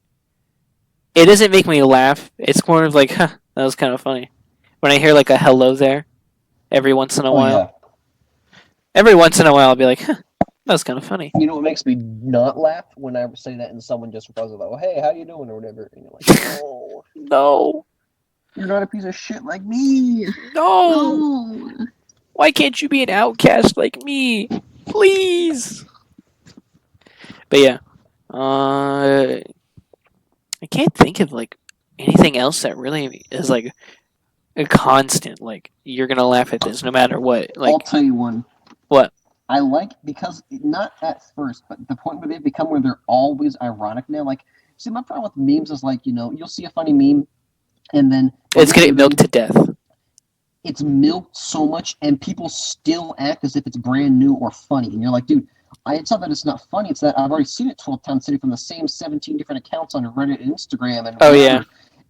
it doesn't make me laugh. It's more of like, huh, that was kind of funny. When I hear like a hello there every once in a Oh while. yeah. Every once in a while I'll be like, huh, that was kind of funny. You know what makes me not laugh when I say that and someone just replies like, "Oh hey, how you doing?" or whatever, and you're like, "No, No. you're not a piece of shit like me." No. No. Why can't you be an outcast like me? Please. But yeah. I can't think of like anything else that really is like a constant. Like you're gonna laugh at this no matter what. I'll Like tell you one. what? I like because not at first, but the point where they've become where they're always ironic now. Like, see, my problem with memes is like, you'll see a funny meme, and then by It's the end of getting the milked meme, to death. it's milked so much, and people still act as if it's brand new or funny. And you're like, dude, it's not that it's not funny; it's that I've already seen it 12 times today from the same 17 different accounts on Reddit and Instagram and Oh yeah, wherever.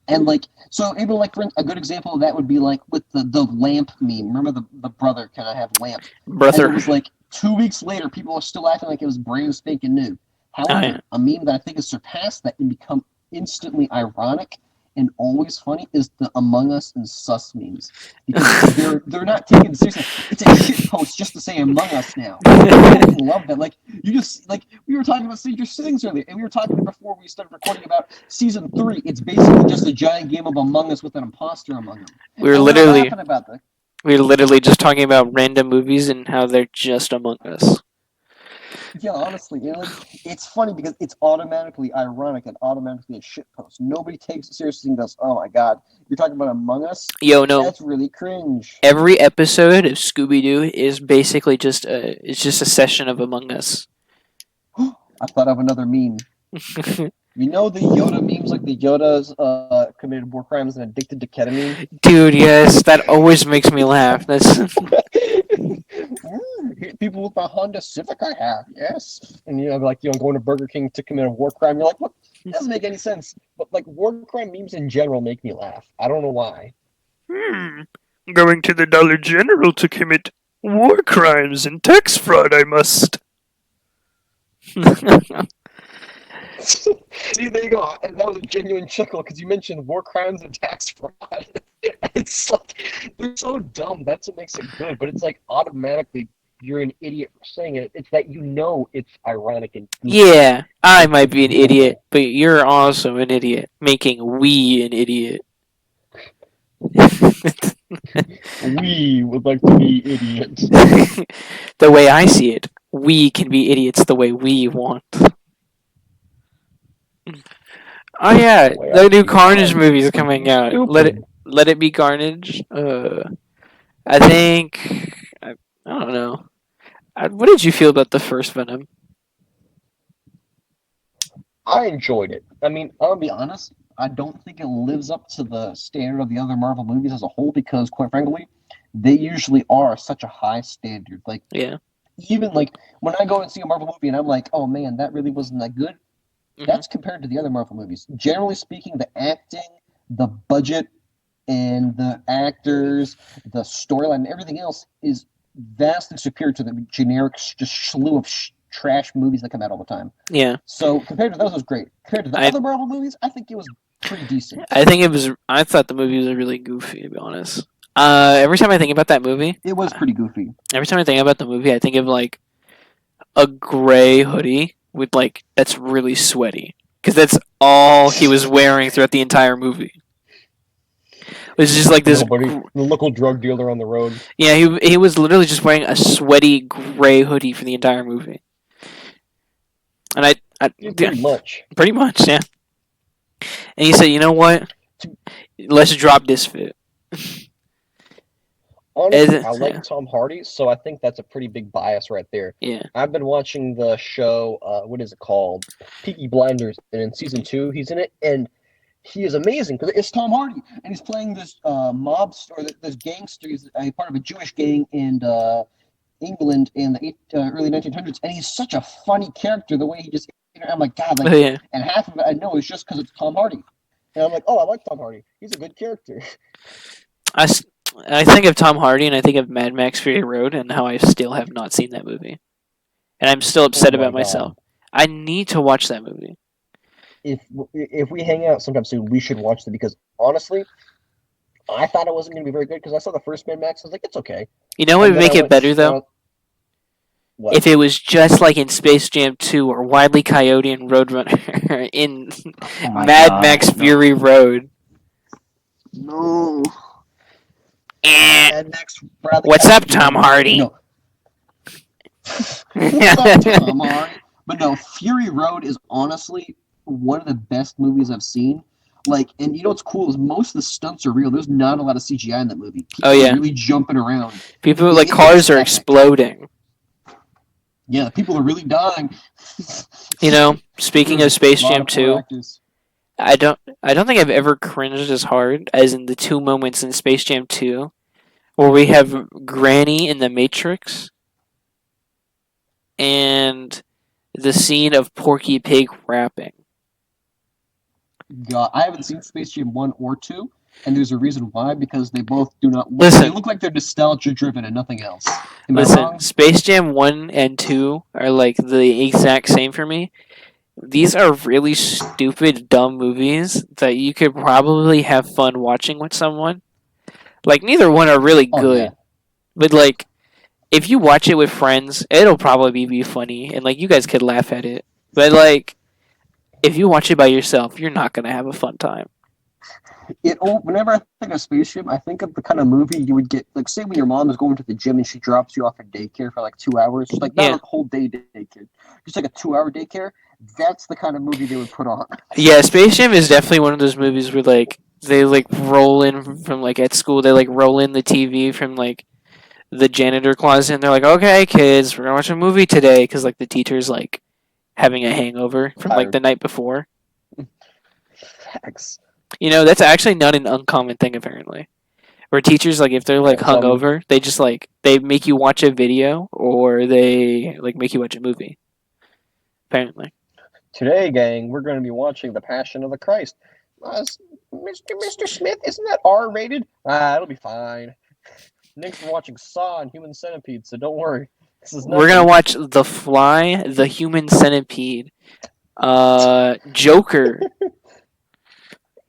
And like, so even like for a good example of that would be like with the lamp meme. Remember the brother? Can I have lamp? And it brother. was like 2 weeks later, people are still acting like it was brand spanking new. Oh yeah. However, a meme that I think has surpassed that and become instantly ironic and always funny is the Among Us and Sus memes because they're not taken seriously. It's a shit post just to say Among Us now, and I fucking love that. Like you just like we were talking about Stranger Things earlier, and we were talking before we started recording about season 3. It's basically just a giant game of Among Us with an imposter among them, we were and we're literally laughing about that. we were literally just talking about random movies and how they're just Among Us. Yeah, honestly, like it's funny because it's automatically ironic and automatically a shit post. Nobody takes it seriously and goes, "Oh my god, you're talking about Among Us? Yo, no. That's really cringe." Every episode of Scooby Doo is basically just a session of Among Us. I thought of another meme. You know the Yoda memes, like the Yoda's committed war crimes and addicted to ketamine. Dude, yes, that always makes me laugh. That's Hit people with my Honda Civic I have, yes. And like going to Burger King to commit a war crime. You're like, what? It doesn't make any sense. But like war crime memes in general make me laugh. I don't know why. hmm, going to the Dollar General to commit war crimes and tax fraud. I must. See, there you go. And that was a genuine chuckle because you mentioned war crimes and tax fraud. It's like they're so dumb. That's what makes it good. But it's like automatically you're an idiot for saying it. It's that you know it's ironic and goofy. Yeah, I might It's be an idiot, beautiful. but you're also an idiot, making we an idiot. We would like to be idiots. The way I see it, we can be idiots the way we want. Oh yeah, The way I the new see it, Carnage I'm movie is simply coming out. stupid. Let it be Carnage. I think I don't know. What did you feel about the first Venom? I enjoyed it. I mean, I'll be honest. I don't think it lives up to the standard of the other Marvel movies as a whole because, quite frankly, they usually are such a high standard. Like Yeah. even like when I go and see a Marvel movie and I'm like, oh man, that really wasn't that good. Hmm. That's compared to the other Marvel movies. Generally speaking, the acting, the budget, and the actors, the storyline, and everything else is vastly superior to the generic just slew of trash movies that come out all the time. Yeah. So compared to those, it was great. Compared to the I other Marvel movies, I think it was pretty decent. I think it was. I thought the movie was really goofy, to be honest. Every time I think about that movie, It was uh, pretty goofy. every time I think about the movie, I think of like a gray hoodie with like that's really sweaty because that's all he was wearing throughout the entire movie. It was just like this. Nobody, the local drug dealer on the road. Yeah, he was literally just wearing a sweaty gray hoodie for the entire movie, and I Yeah, yeah, pretty much. pretty much yeah. And he said, you know what? Let's drop this fit. Honestly, I like Yeah, Tom Hardy, so I think that's a pretty big bias right there. yeah. I've been watching the show, what is it called? Peaky Blinders, and in season 2, he's in it, and he is amazing because it's Tom Hardy, and he's playing this mobster or this gangster. He's a part of a Jewish gang in England in the early 1900s, and he's such a funny character. The way he just, I'm like, God, Oh like, yeah. and half of it I know is just because it's Tom Hardy, and I'm like, oh, I like Tom Hardy. He's a good character. I, I think of Tom Hardy and I think of Mad Max Fury Road and how I still have not seen that movie. And I'm still Oh upset my about myself. God. I need to watch that movie. If we hang out sometime soon, we should watch it because honestly, I thought it wasn't going to be very good because I saw the first Mad Max. I was like, it's okay, You know what and would then I make it went better though? what? If it was just like in Space Jam 2 or Wile E. Coyote and Roadrunner in Oh my Mad God, Max no, Fury Road. no, Eh, Mad Max, Bradley what's up, Coyote Tom movie. Hardy? No, what's up, Tom Hardy? But no, Fury Road is honestly one of the best movies I've seen. Like, and you know what's cool is most of the stunts are real. There's not a lot of CGI in that movie. Oh People are yeah, really jumping around. people like It looks cars are epic. exploding. Yeah, people are really dying. You know, speaking There's of a Space lot Jam of poor 2, actors. I don't think I've ever cringed as hard as in the two moments in Space Jam 2 where we have Granny in the Matrix and the scene of Porky Pig rapping. God, I haven't seen Space Jam 1 or 2, and there's a reason why, because they both do not look, they Listen, look like they're nostalgia driven and nothing else. Am I listen, wrong? Space Jam 1 and 2 are like the exact same for me. These are really stupid, dumb movies that you could probably have fun watching with someone. Like, neither one are really Oh, yeah. good, but like, if you watch it with friends, it'll probably be funny, and like, you guys could laugh at it. But like, if you watch it by yourself, you're not gonna have a fun time. Whenever I think of Space Jam, I think of the kind of movie you would get, like, say when your mom is going to the gym and she drops you off at daycare for like 2 hours, like not Yeah, a whole day daycare, just like a 2 hour daycare. That's the kind of movie they would put on. yeah. Space Jam is definitely one of those movies where like they like roll in from like at school. They like roll in the TV from like the janitor closet, and they're like, "Okay, kids, we're gonna watch a movie today," because like the teacher's like having a hangover from like Tired. the night before. Facts. You know, that's actually not an uncommon thing apparently. Where teachers like if they're like Yeah, hungover, they just like they make you watch a video or they like make you watch a movie. Apparently. today, gang, we're going to be watching The Passion of the Christ. Mr. Smith, isn't that R rated? It'll be fine. Next, we're watching Saw and Human Centipede, so don't worry. This is We're gonna nothing. watch The Fly, The Human Centipede, Joker,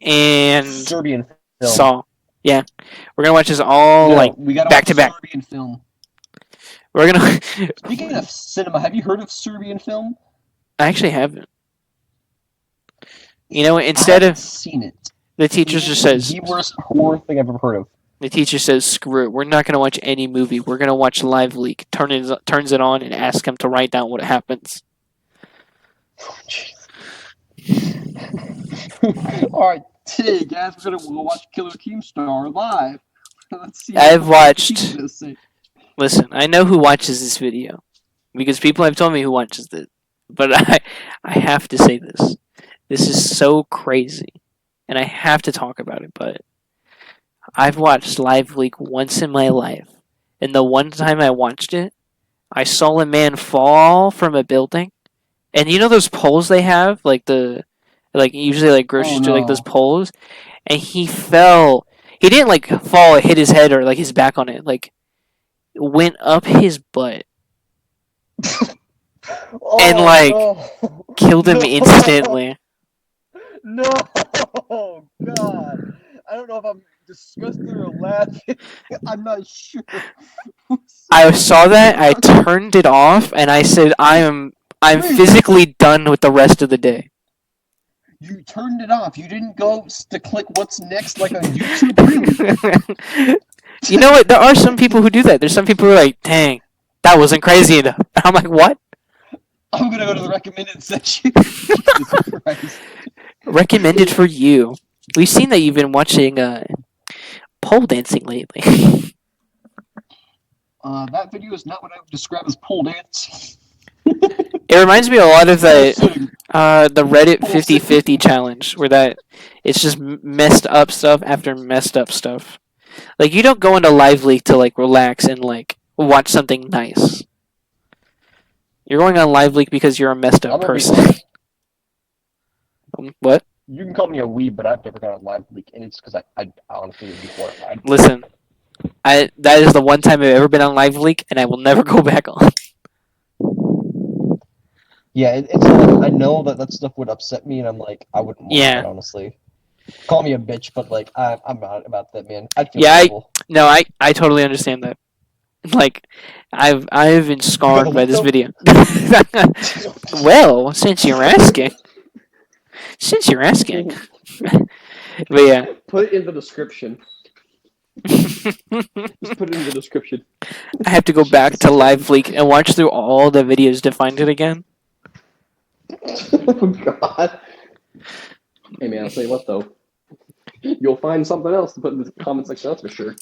and Serbian film. Saw. Yeah, we're gonna watch this all No, like we gotta back watch to back. Serbian film. We're gonna. Speaking of cinema, have you heard of Serbian film? I actually haven't. You know, I instead haven't of seen it. the It teacher just is says, the worst horror thing I've ever heard of. the teacher says, screw it. We're not gonna watch any movie. We're gonna watch Live Leak. Turns it on and asks him to write down what happens. All right, today, guys, we're gonna go watch Killer Keemstar live. Let's see I've what the teacher's watched. gonna say. Listen, I know who watches this video because people have told me who watches it. But I have to say this. This is so crazy, and I have to talk about it. But I've watched Live Leak once in my life, and the one time I watched it, I saw a man fall from a building, and you know those poles they have, like usually like grocery Oh store, like those no. poles, and he fell. He didn't like fall, hit his head or like his back on it, like went up his butt and Oh like no. killed him No. instantly. No. God. I don't know if I'm disgusted or laughing. I'm not sure. I saw that, I turned it off, and I said, I'm Wait, physically done with the rest of the day. you turned it off. You didn't go to click what's next like on YouTube, really? You know what? There are some people who do that. There's some people who are like, dang, that wasn't crazy enough. I'm like, what? I'm gonna go to the recommended section. Jesus Christ. Recommended for you. We've seen that you've been watching pole dancing lately. That video is not what I would describe as pole dance. It reminds me a lot of Pole sitting. the Reddit Pole 50/50 sitting. challenge, where that it's just messed up stuff after messed up stuff. Like you don't go into Live Leak to like relax and like watch something nice. You're going on Live Leak because you're a messed up I'm gonna be person. honest. What? You can call me a weeb, but I've never got a live leak, and it's because I honestly would be horrified. Listen, I that is the one time I've ever been on Live Leak, and I will never go back on. Yeah, it's I know that stuff would upset me, and I'm like, I wouldn't watch Yeah, that, honestly. Call me a bitch, but like, I'm not about that, man. I'd feel yeah. terrible. No, I totally understand that. Like, I've been You got a scarred by leak, this though? video. Well, since you're asking, but yeah. Put it in the description. Just put it in the description. I have to go back Jesus to Live Christ. Leak and watch through all the videos to find it again. Oh, God. Hey, man, I'll tell you what, though. You'll find something else to put in the comment section, that's for sure.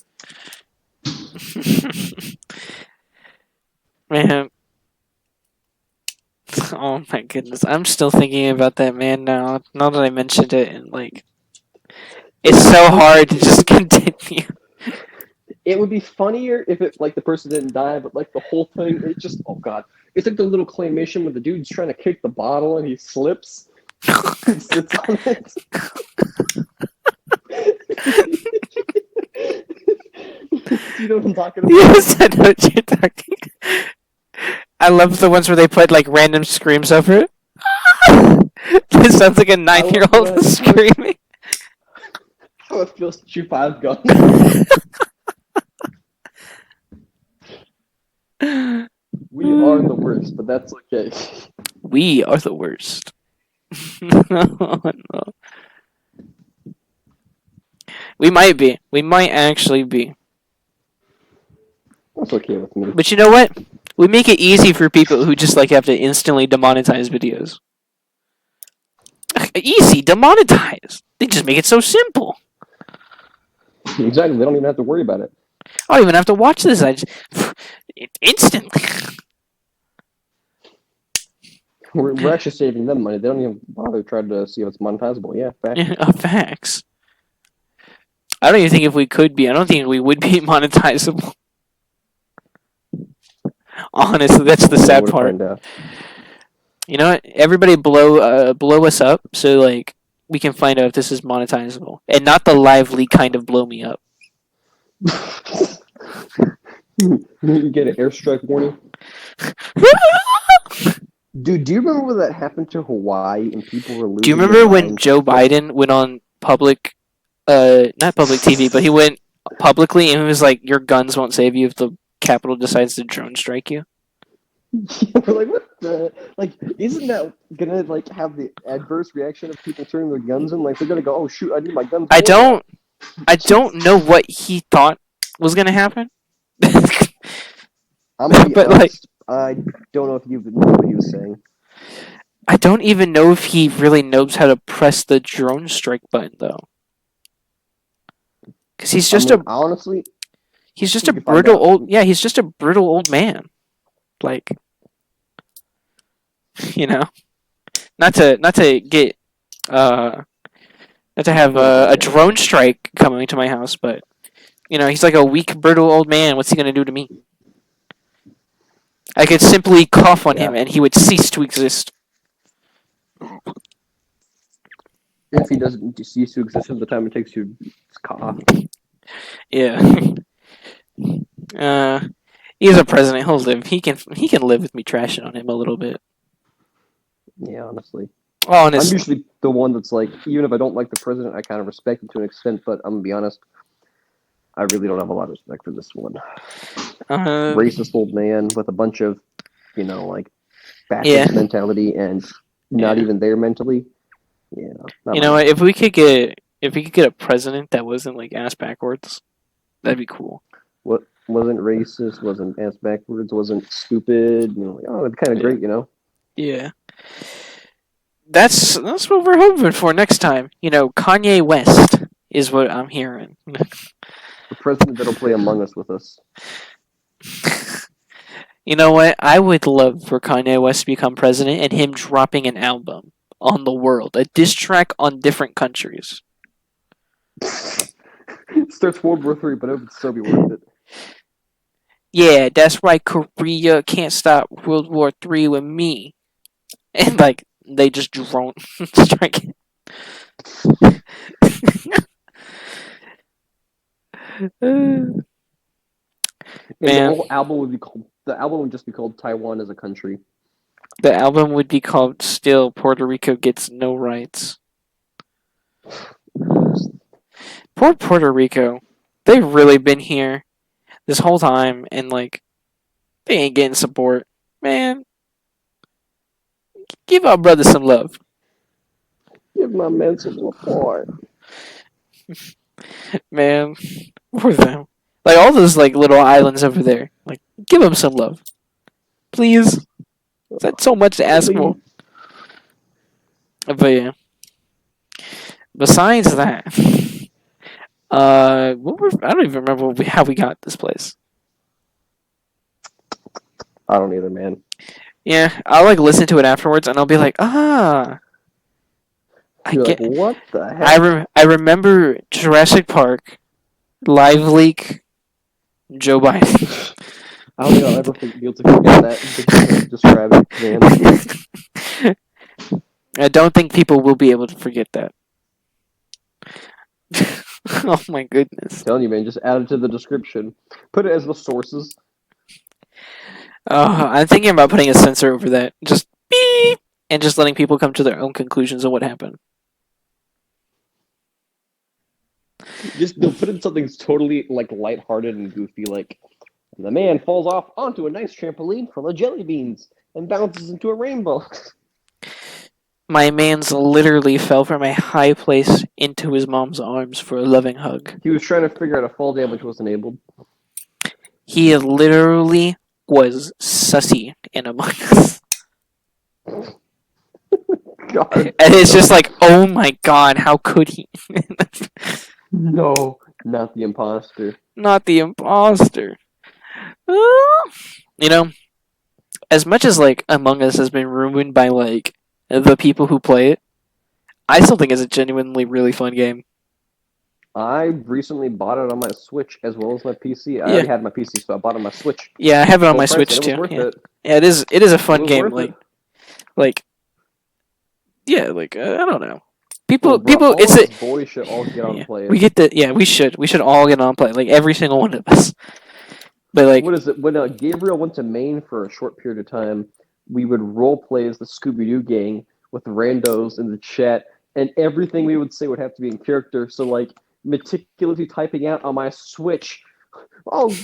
Man, oh my goodness, I'm still thinking about that man now. Now that I mentioned it, and like, it's so hard to just continue. It would be funnier if it like the person didn't die, but like the whole thing, it just oh god, it's like the little claymation where the dude's trying to kick the bottle and he slips and sits on it. You know what I'm talking about? Yes, I know what you're talking. I love the ones where they put like random screams over it. This sounds like a I love 9-year-old screaming. how it feels to shoot 5 guns. We are the worst, but that's okay. We are the worst. No. We might be. We might actually be. That's okay with me. But you know what? We make it easy for people who just like have to instantly demonetize videos. Easy, demonetize. They just make it so simple. Exactly, they don't even have to worry about it. I don't even have to watch this. I just instantly. We're actually saving them money. They don't even bother trying to see if it's monetizable. Yeah, fact. Facts. I don't even think if we could be. I don't think we would be monetizable. Honestly, that's the sad part. You know what? Everybody blow us up so like we can find out if this is monetizable, and not the Live Leak kind of blow me up. You get an airstrike warning. Dude, do you remember when that happened to Hawaii and people were Do you losing their remember when minds? Joe Biden went on public, not public TV, but he went publicly and he was like, "Your guns won't save you if the Capitol decides to drone strike you." We're like, what the? Like, isn't that gonna like have the adverse reaction of people turning their guns in? Like, they're gonna go, "Oh shoot, I need my gun I pulled out." don't, I don't know what he thought was gonna happen, I'm gonna be but like, honest. I don't know if you knew what he was saying. I don't even know if he really knows how to press the drone strike button though, because I mean, honestly, he's just we a could find brittle out. old, yeah, he's just a brittle old man. Like, you know, not to get uh not to have Political a here. drone strike coming to my house, but he's like a weak, brittle old man. What's he gonna do to me? I could simply cough on Yeah, him and he would cease to exist. if he doesn't cease to exist at the time it takes you to cough. Yeah. uh, he's a president. He'll live. He can live with me trashing on him a little bit. Yeah, honestly. I'm Honest. usually the one that's like, even if I don't like the president, I kind of respect him to an extent, but I'm gonna be honest, I really don't have a lot of respect for this one. Uh, Racist old man with a bunch of, like yeah. backwards mentality and not Yeah. even there mentally. Yeah, not You my know what? guy. If we could get a president that wasn't like ass backwards, that'd be cool. What wasn't racist, wasn't ass backwards, wasn't stupid. Like, oh, that'd be kind of Yeah. great, you know. Yeah. That's what we're hoping for next time. Kanye West is what I'm hearing. A president that'll play Among Us with us. You know what? I would love for Kanye West to become president and him dropping an album on the world, a diss track on different countries. Starts World War III, but it would still be worth it. Yeah, that's right. Korea can't stop World War III with me, and like they just drone strike. And the Man, whole album would be called. The album would just be called Taiwan as a Country. the album would be called "Still Puerto Rico Gets No Rights." Poor Puerto Rico. They've really been here this whole time, and like they ain't getting support. Man, give our brother some love. Give my man some support. Man, poor them. Like all those like little islands over there. Like, give them some love, please. Is that so much to ask for? But yeah. Besides that, I don't even remember how we got this place. I don't either, man. Yeah, I'll like listen to it afterwards, and I'll be like, I You're like, get. what the I heck? I remember Jurassic Park, Live Leak, Joe Biden. I don't think I'll ever be able to forget that. Describe it, man. I don't think people will be able to forget that. Oh my goodness. I'm telling you, man, just add it to the description. Put it as the sources. I'm thinking about putting a censor over that. Just beep, and just letting people come to their own conclusions of what happened. Just they'll put in something that's totally like lighthearted and goofy, like the man falls off onto a nice trampoline full of jelly beans and bounces into a rainbow. My man's literally fell from a high place into his mom's arms for a loving hug. He was trying to figure out a fall damage was enabled. He literally was sussy in Among Us. God, And it's just like, oh my god, how could he? no, not the imposter. Not the imposter. You know, as much as like Among Us has been ruined by like the people who play it, I still think it's a genuinely really fun game. I recently bought it on my Switch as well as my PC. I Yeah. already had my PC, so I bought it on my Switch. Yeah, I have it on Full my price, Switch and it was too. worth Yeah. it. Yeah, it is a It fun was game. worth it. Like, yeah, like I don't know. Oh, bro, all It's of a us boys should all get on yeah. and play it. We should all get on play like every single one of us. But like, what is it? When Gabriel went to Maine for a short period of time, we would role play as the Scooby Doo gang with randos in the chat, and everything we would say would have to be in character. So, like, meticulously typing out on my Switch, oh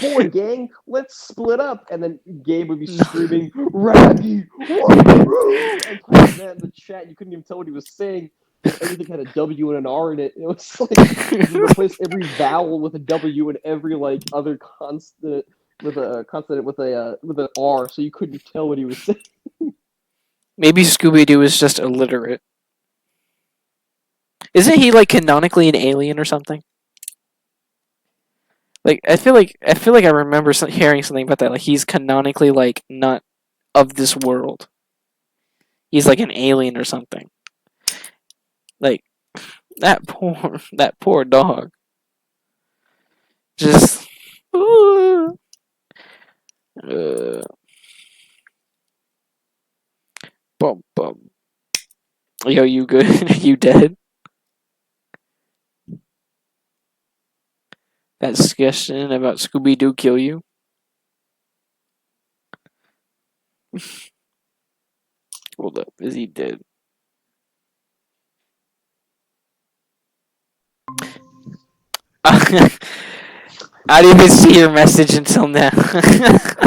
boy, gang, let's split up. And then Gabe would be no. screaming, Raggy, and typing that in the chat. You couldn't even tell what he was saying because everything had a W and an R in it. It was like you replace every vowel with a W and every like other consonant with an R, so you couldn't tell what he was saying. Maybe Scooby Doo is just illiterate. Isn't he like canonically an alien or something? Like I feel like I remember hearing something about that. Like he's canonically like not of this world. He's like an alien or something. Like that poor dog. Just uh, bum bum. Yo, you good? You dead? That suggestion about Scooby Doo kill you? Hold up, is he dead? I didn't even see your message until now.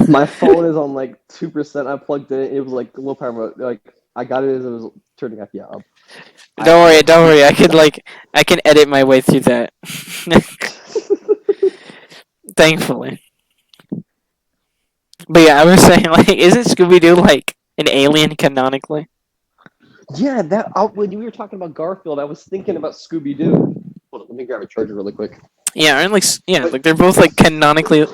My phone is on like 2%. I plugged it in. It was like low power. Like I got it as it was turning off. Yeah, Don't worry, don't worry. I I can edit my way through that. Thankfully. But yeah, I was saying like, isn't Scooby Doo like an alien canonically? Yeah, when you were talking about Garfield, I was thinking about Scooby Doo. Hold on, let me grab a charger really quick. Yeah, and like But like they're both like canonically.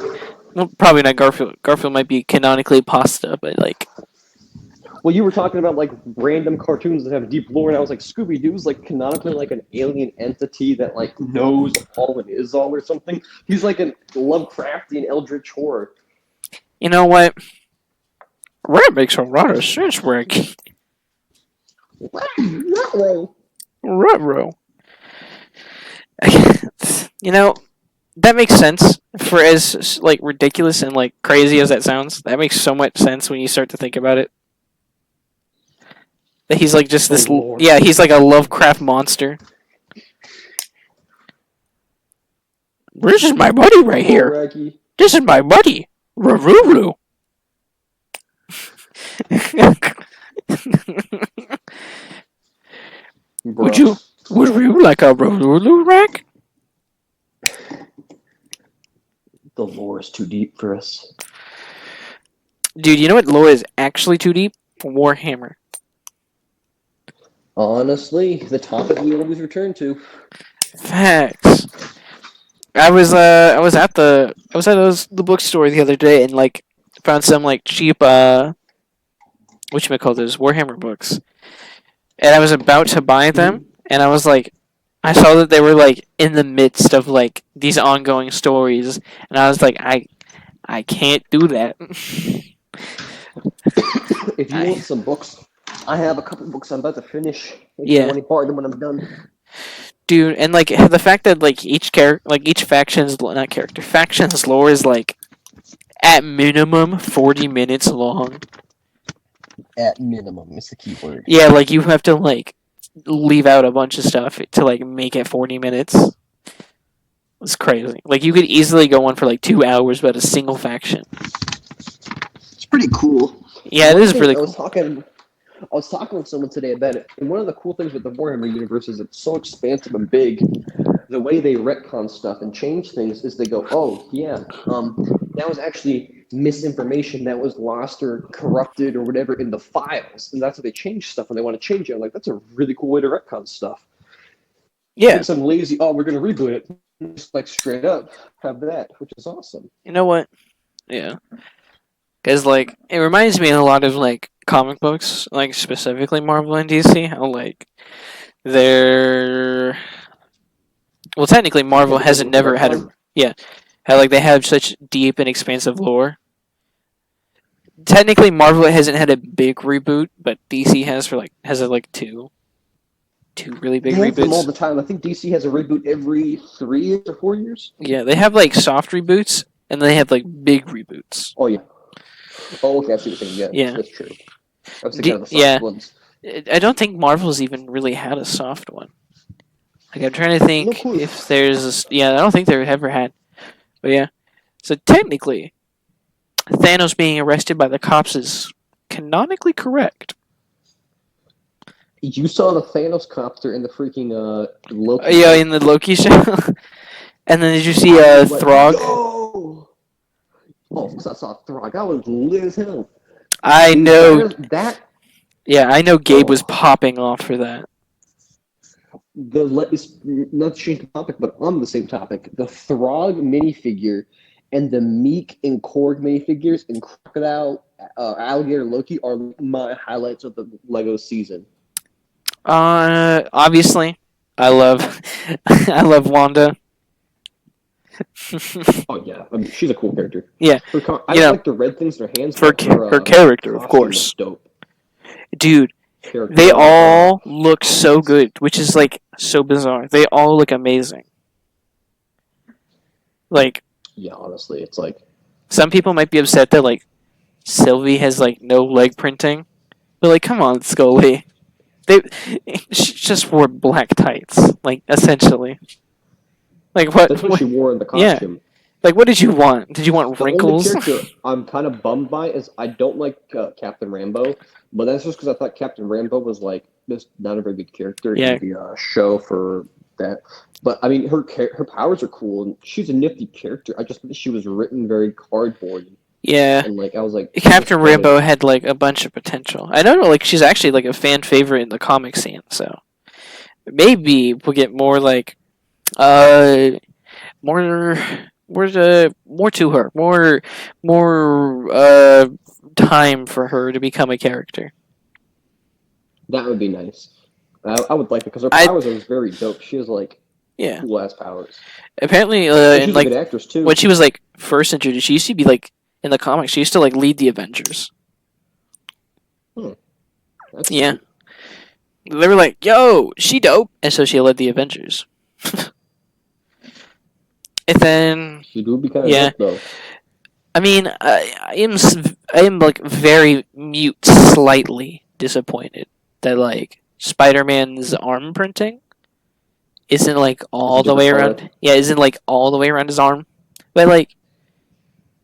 Well, probably not Garfield. Garfield might be canonically pasta, but like well, you were talking about like random cartoons that have deep lore, and I was like, Scooby Doo's like canonically like an alien entity that like knows all and is all or something. He's like a Lovecraftian eldritch horror. you know what? That makes a lot of sense, Rick. Ruh-roh. You know, that makes sense for as like ridiculous and like crazy as that sounds. That makes so much sense when you start to think about it. That he's like just Oh this. Lord. Yeah, he's like a Lovecraft monster. This is my buddy right here. Raggy. This is my buddy, Raruru. Would you like a Raruru rack? The lore is too deep for us. Dude, you know what lore is actually too deep? Warhammer. Honestly, the topic we always return to. Facts. I was at the bookstore the other day and like found some like cheap whatchamacallit those Warhammer books. And I was about to buy them and I was like I saw that they were like in the midst of like these ongoing stories and I was like I can't do that. If you want some books, I have a couple books I'm about to finish. If Yeah. you want to borrow them when I'm done. Dude, and like the fact that like each faction's not character faction's lore is like at minimum 40 minutes long. At minimum is the key word. Yeah, like you have to like leave out a bunch of stuff to like make it 40 minutes. It's crazy. Like you could easily go on for like 2 hours about a single faction. It's pretty cool. Yeah, it is really I cool. was talking with someone today about it, and one of the cool things with the Warhammer universe is it's so expansive and big. The way they retcon stuff and change things is they go, oh yeah, that was actually misinformation that was lost or corrupted or whatever in the files, and that's how they change stuff when they want to change it. I'm like, that's a really cool way to retcon stuff. Yeah. Take some lazy, oh, we're gonna reboot it, just like straight up have that, which is awesome. You know what? Yeah. Because like it reminds me a lot of like comic books, like specifically Marvel and DC. How like they're well, technically Marvel hasn't never had a how like they have such deep and expansive lore. Technically, Marvel hasn't had a big reboot, but DC has like two really big They have them all reboots. the time. I think DC has a reboot every 3 years or 4 years. Yeah, they have like soft reboots, and they had like big reboots. Oh yeah. Oh, okay. I see what you're saying. Yeah, Yeah, that's true. I was thinking of the soft Yeah. ones. I don't think Marvel's even really had a soft one. Like I'm trying to No think clue. if there's yeah, I don't think they've ever had. But yeah, so technically, Thanos being arrested by the cops is canonically correct. You saw the Thanos copter in the freaking Loki, Yeah, right? in the Loki show. And then did you see I was like, Throg? yo! Oh, of course I saw Throg. I was lit as hell. I Dude, know. that Yeah, I know. Gabe was oh popping off for that. the let is not to change the topic, but on the same topic, the Throg minifigure and the Meek and Korg minifigures and Crocodile, Alligator Loki are my highlights of the Lego season. Obviously, I love, I love Wanda. Oh yeah, I mean she's a cool character. Yeah, I you don't know, like the red things in her hands, for but her her character, of costume course, looks dope. dude. Character They wise, all look so good, which is like so bizarre. They all look amazing. Like yeah, honestly, it's like some people might be upset that like Sylvie has like no leg printing, but like, come on, Scully. They she just wore black tights, like essentially. Like what? that's what she wore in the Yeah. costume. Like what did you want? Did you want The only wrinkles? character I'm kind of bummed by is I don't like Captain Rambo, but that's just because I thought Captain Rambo was like just not a very good character in Yeah. the show for that. But I mean, her powers are cool and she's a nifty character. I just think she was written very cardboard Yeah. and like I was like Captain Rambo disappointed. had like a bunch of potential. I don't know, like she's actually like a fan favorite in the comic scene, so maybe we'll get more like uh more more to her, more time for her to become a character. That would be nice. I would like it because her I powers are very dope. She has like Yeah. cool ass powers, Apparently, and in she's a good like actress when too. she was like first introduced, she used to be like in the comics. She used to like lead the Avengers. Hmm, that's Yeah, sweet. they were like, "Yo, she dope," and so she led the Avengers. And then, She do be kind of yeah, dope though. I mean, I am like very mute, slightly disappointed that like Spider Man's arm printing isn't like It's a all the way different color. around. Yeah, isn't like all the way around his arm, but like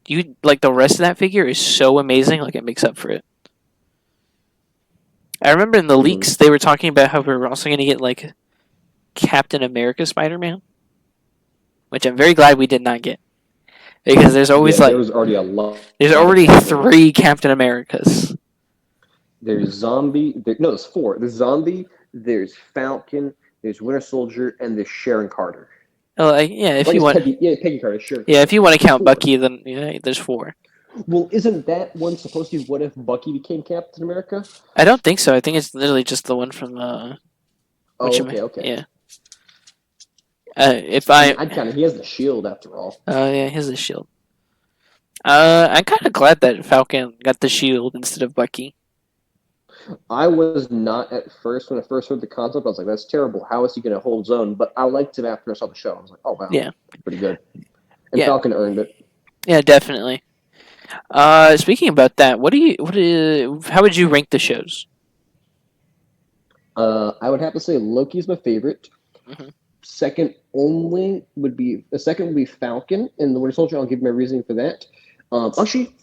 you like the rest of that figure is so amazing. Like it makes up for it. I remember in the Hmm. leaks they were talking about how we were also going to get like Captain America Spider Man, which I'm very glad we did not get because Yeah, there was already a there's lot of already Captains. three Captain Americas. There's Zombie. No, there's four. There's Zombie. There's Falcon. There's Winter Soldier, and there's Sharon Carter. Yeah, if Well, I you guess want, Peggy. Yeah, Peggy Carter. Sharon yeah, Carter. if you want to There's count four. Bucky, then yeah, there's four. Well, isn't that one supposed to be what if Bucky became Captain America? I don't think so. I think it's literally just the one from Oh, which okay, okay. yeah. If I mean, I I'd kind of. He has the shield after all. yeah, here's the shield. I'm kind of glad that Falcon got the shield instead of Bucky. I was not at first when I first heard the concept. I was like, "That's terrible. How is he going to hold his own?" But I liked him after I saw the show. I was like, "Oh wow, Yeah, pretty good." And yeah, Falcon earned it. yeah, definitely. Speaking about that, how would you rank the shows? I would have to say Loki's my favorite. Hmm. Second would be Falcon and the Winter Soldier. I'll give my reasoning for that. Actually,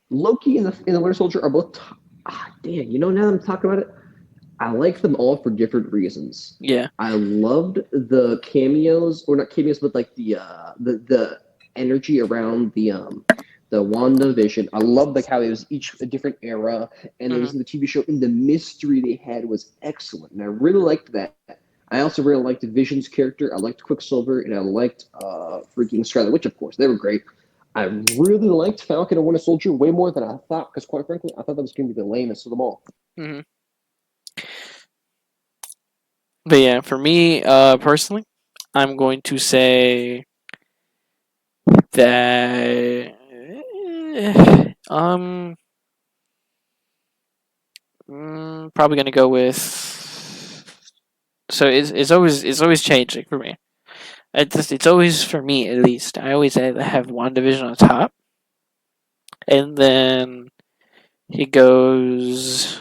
Loki and the Winter Soldier are both. Damn, you know now that I'm talking about it, I like them all for different reasons. Yeah, I loved the cameos, or not cameos, but like the energy around the WandaVision. I loved like how it was each a different era, and it hmm was in the TV show, and the mystery they had was excellent, and I really liked that. I also really liked Vision's character. I liked Quicksilver, and I liked freaking Scarlet Witch, of course. They were great. I really liked Falcon and Winter Soldier way more than I thought, because quite frankly, I thought that was going to be the lamest of them all. hmm But yeah, for me, personally, I'm going to say that probably gonna go with. So it's always changing for me. It's always for me at least. I always have WandaVision on top, and then he goes.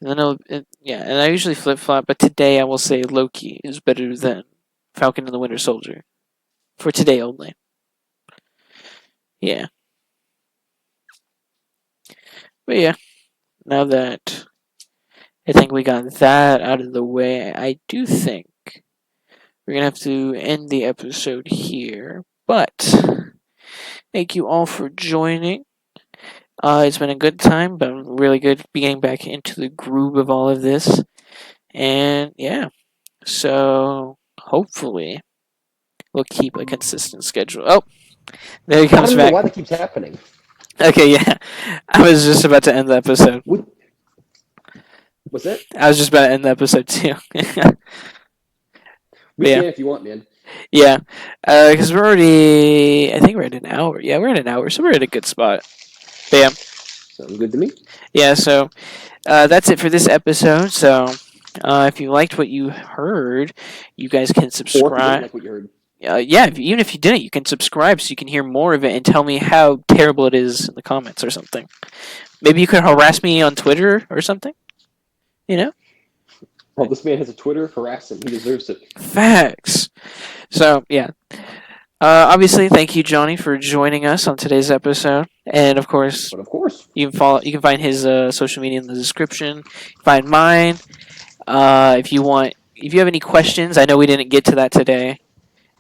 And then yeah, and I usually flip flop, but today I will say Loki is better than Falcon and the Winter Soldier for today only. Yeah, but yeah, now that I think we got that out of the way, I do think we're gonna have to end the episode here. But thank you all for joining. It's been a good time, but really good getting back into the groove of all of this. And yeah, so hopefully we'll keep a consistent schedule. Oh, there he I comes don't know back. why that keeps happening. Okay, yeah. I was just about to end the episode. What was that? I was just about to end the episode too. We Yeah, can if you want, man. yeah. Because we're already, I think we're at an hour. Yeah, we're at an hour, so we're at a good spot. But yeah, Sounds good to me. yeah. So that's it for this episode. So if you liked what you heard, you guys can Or if you didn't subscribe. like what you heard. Yeah, even if you didn't, you can subscribe so you can hear more of it and tell me how terrible it is in the comments or something. Maybe you could harass me on Twitter or something. You know, Well, this man has a Twitter. Harass him. He deserves it. facts. So yeah. Obviously, thank you, Jonnie, for joining us on today's episode, and of course, But of course, you can follow. You can find his social media in the description. Find mine. If you want, if you have any questions, I know we didn't get to that today.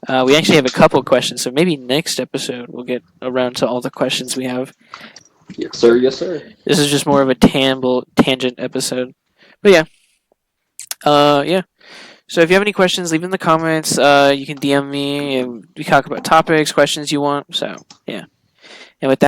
We actually have a couple questions, so maybe next episode we'll get around to all the questions we have. yes, sir. Yes, sir. This is just more of a tangent episode, but yeah, yeah. So if you have any questions, leave in the comments. You can DM me, and we talk about topics, questions you want. So yeah, and with that.